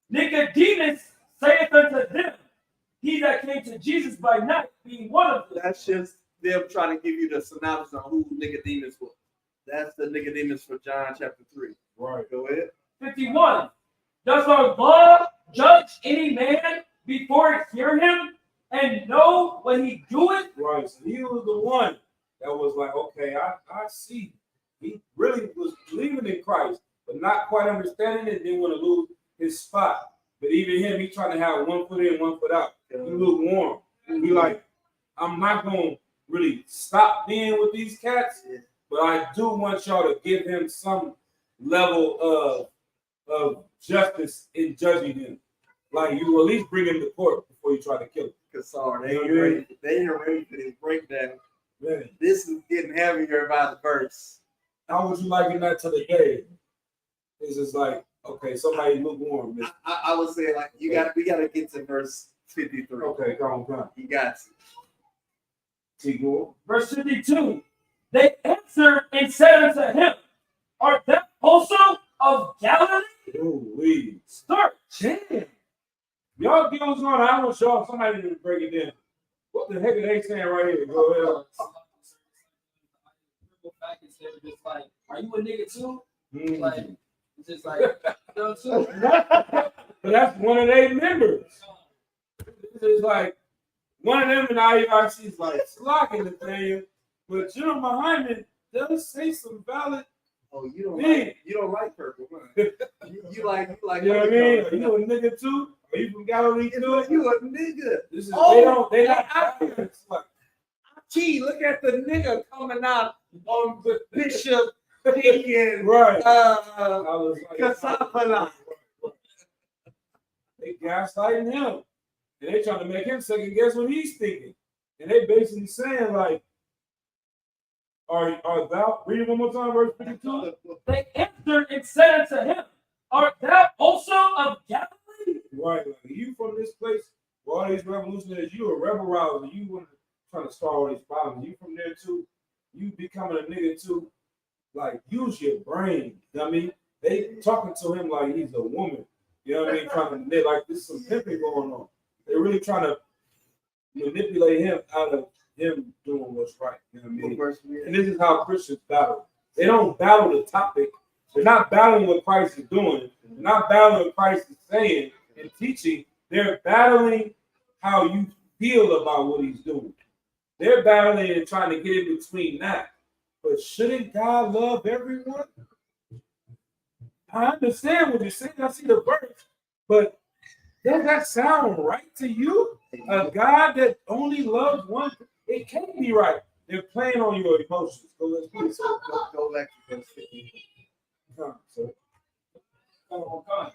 Nicodemus saith unto them, he that came to Jesus by night, being one of them. That's just them trying to give you the synopsis on who Nicodemus was. That's the Nicodemus for John chapter 3. Right. Go ahead. 51. Does our law judge any man before it hear him and know when he doeth? Right. So he was the one that was like, okay, I see. He really was believing in Christ, but not quite understanding it, didn't want to lose his spot. But even him, he trying to have 1 foot in, 1 foot out. He lukewarm. He like, I'm not going to really stop being with these cats, but I do want y'all to give him some level of justice in judging him. Like you will at least bring him to court before you try to kill him. Cause sorry, You know what I mean? they ain't ready for this breakdown. Man, This is getting heavier by the verse. how would you liken that to the day? It's just like, okay, somebody lukewarm. I would say like we gotta get to verse 53. Okay, come on. You got to. See, go. Verse 52. They answered and said unto him, art thou also of Galilee? Ooh, we. Search. Damn. Y'all get what's going on. I want y'all, somebody to break it down. What the heck are they saying right here? Go ahead. Fact is they're just like, are you a nigga too? Mm. Like, it's just like, you know what I'm saying? But that's one of their members. It's like one of them in IURC is like slocking the thing, but General Muhammad does say some valid. Oh, you Man. don't like purple, huh? you like You know what I mean? Are you a nigga too? Are you from Galilee too? You a nigga. This is Oh, they not it's like, gee, look at the nigga coming out on the Bishop Deacon right. I was like, Kasapala. They gaslighting him. And they trying to make him second guess what he's thinking. And they basically saying like, are thou, read it one more time, verse 52. They answered and said unto him, art thou also of Galilee? Right, like you from this place where all these revolutionaries, you a rebel rouser, you want to trying to start all these problems. You from there too, you becoming a nigga too. Like, use your brain, dummy. They talking to him like he's a woman. You know what I mean? Trying to like this is some pimping going on. They're really trying to manipulate him out of him doing what's right. You know what I mean? And this is how Christians battle. They don't battle the topic. They're not battling what Christ is doing. They're not battling what Christ is saying and teaching. They're battling how you feel about what he's doing. They're battling and trying to get in between that. But shouldn't God love everyone? I understand what you're saying. I see the verse. But does that sound right to you? A God that only loves one? It can't be right. They're playing on your emotions. So let's please Go back to verse 50. Come on.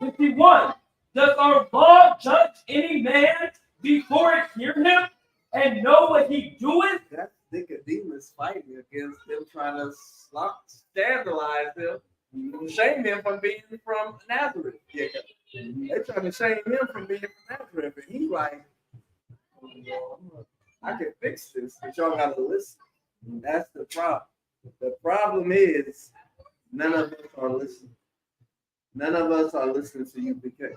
51. Does our law judge any man before it hear him and know what he doeth? That's Nicodemus fighting against them, trying to scandalize them, shame him from being from Nazareth. Yeah. They're trying to shame him from being from Nazareth. And he's like, I can fix this, but y'all got to listen. That's the problem. The problem is none of us are listening. None of us are listening to you, BK.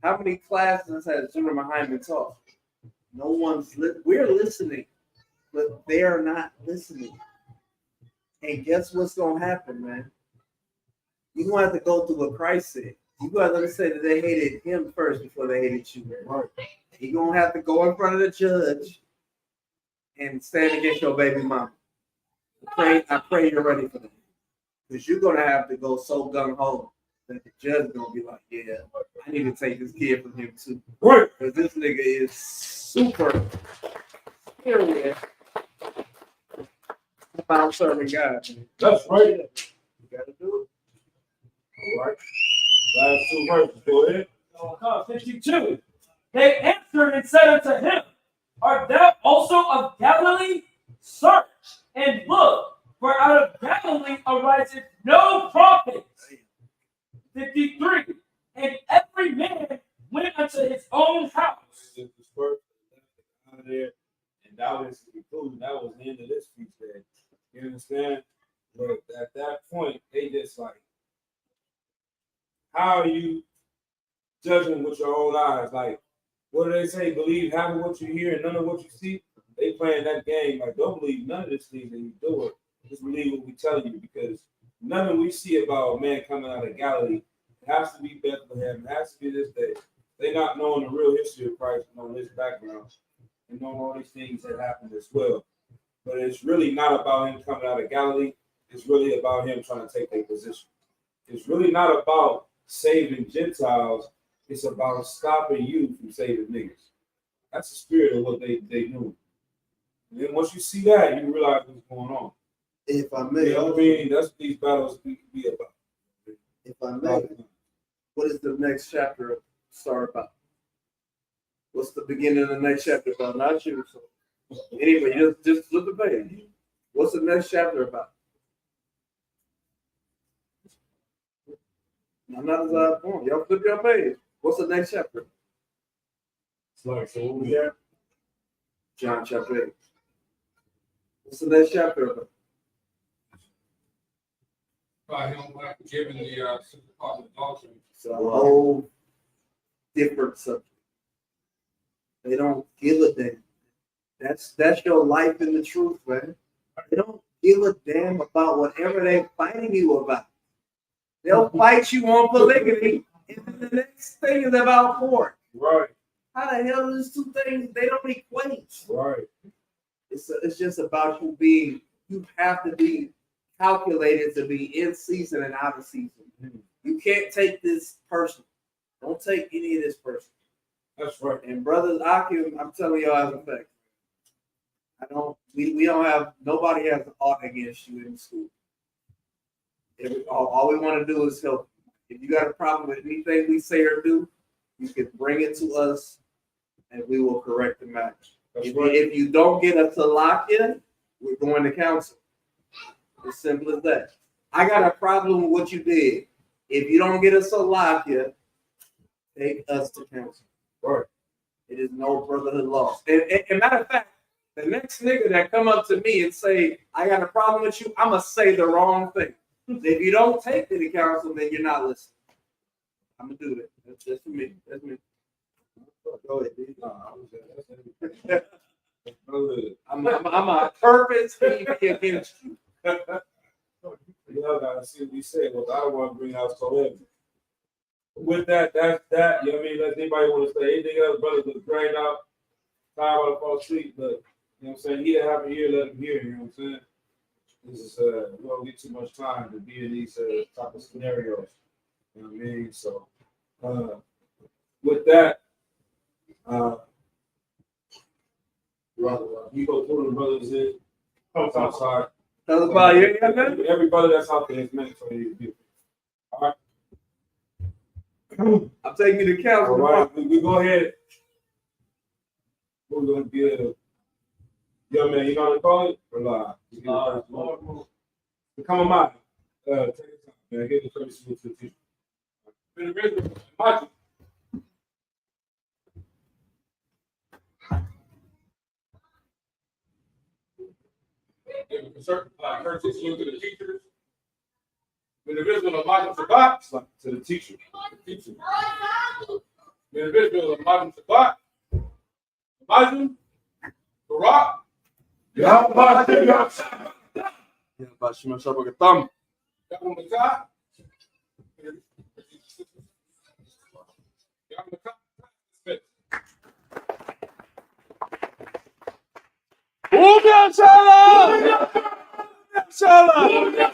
How many classes has Junior Muhammad taught? No one's we're listening, but they're not listening. And guess what's gonna happen, man? You're gonna have to go through what Christ said. You're gonna have to say that they hated him first before they hated you. Right. You're gonna have to go in front of the judge and stand against your baby mama. I pray you're ready for that. Because you're gonna have to go so gung-ho that the judge is gonna be like, yeah, I need to take this kid from him too. right. Because this nigga is super serious about serving God. That's right. You gotta do it. All right. Last two verses. Go ahead. 52. They answered and said unto him, art thou also of Galilee? Search and look, for out of Galilee ariseth no prophet. 53. And every man went unto his own house. This is the first out of there, and that was the conclusion. That was the end of this feast day. You understand? But at that point, they just like, how are you judging with your own eyes? Like, what do they say? Believe half of what you hear and none of what you see. They playing that game. Like, don't believe none of this things that you do it. Just believe what we tell you, because nothing we see about a man coming out of Galilee, it has to be Bethlehem. It has to be this day. They not knowing the real history of Christ and on his background and knowing all these things that happened as well. But it's really not about him coming out of Galilee. It's really about him trying to take their position. It's really not about saving Gentiles. It's about stopping you from saving niggas. That's the spirit of what they do. And then once you see that, you realize what's going on. If I may, You know what I mean? That's what these battles be about. if I may, what is the next chapter of start about? What's the beginning of the next chapter about? Not you. So anyway, just flip the page. What's the next chapter about? I'm not as I point. Y'all flip your page. What's the next chapter? It's like, so what we at? John chapter 8. What's the next chapter about? By him giving the super part of doctrine. It's a whole different subject. They don't give a damn. That's your life in the truth, man. They don't give a damn about whatever they're fighting you about. They'll fight you on polygamy, and then the next thing is about pork. Right, How the hell are these two things? They don't equate. right. It's just about you being. You have to be calculated to be in season and out of season. You can't take this personal. Don't take any of this personal. That's right. And brothers, I'm telling y'all as a fact. We don't have, nobody has aught against you in school. All we want to do is help. If you got a problem with anything we say or do, you can bring it to us and we will correct the matter. If you don't get a talakia, we're going to counsel. As simple as that. I got a problem with what you did. If you don't get a talakia, take us to counsel. Right. It is no brotherhood lost. And matter of fact, the next nigga that come up to me and say, I got a problem with you, I'm going to say the wrong thing. If you don't take me to counsel, then you're not listening. I'm going to do that. That's for me. That's me. Go ahead, dude. I'm a purpose against you. Y'all gotta see what we say. Well, I don't want to bring out so heavy. With that, that's that. You know what I mean? Does anybody want to say anything else, brother? Just drain out. Time while I fall asleep, but you know what I'm saying? He that have an ear, let him hear. You know what I'm saying? This is we don't get too much time to be in these type of scenarios. You know what I mean? So with that, you go through the brothers in. I'm sorry. Tell us about you. Every brother that's out there is meant for you. All right. I'm taking you to counsel. All right. We go ahead. We're gonna give. Yo, man, you gonna call it or live? Come on, Mike. Take your time, man. Get the courtesy to the teacher. Been a real Mike. Courtesy to the teachers. When the visible of Michael Shabbat, To the teacher. when the visible of Michael Shabbat, Michael, Barak, Yakum Makai, Inshallah!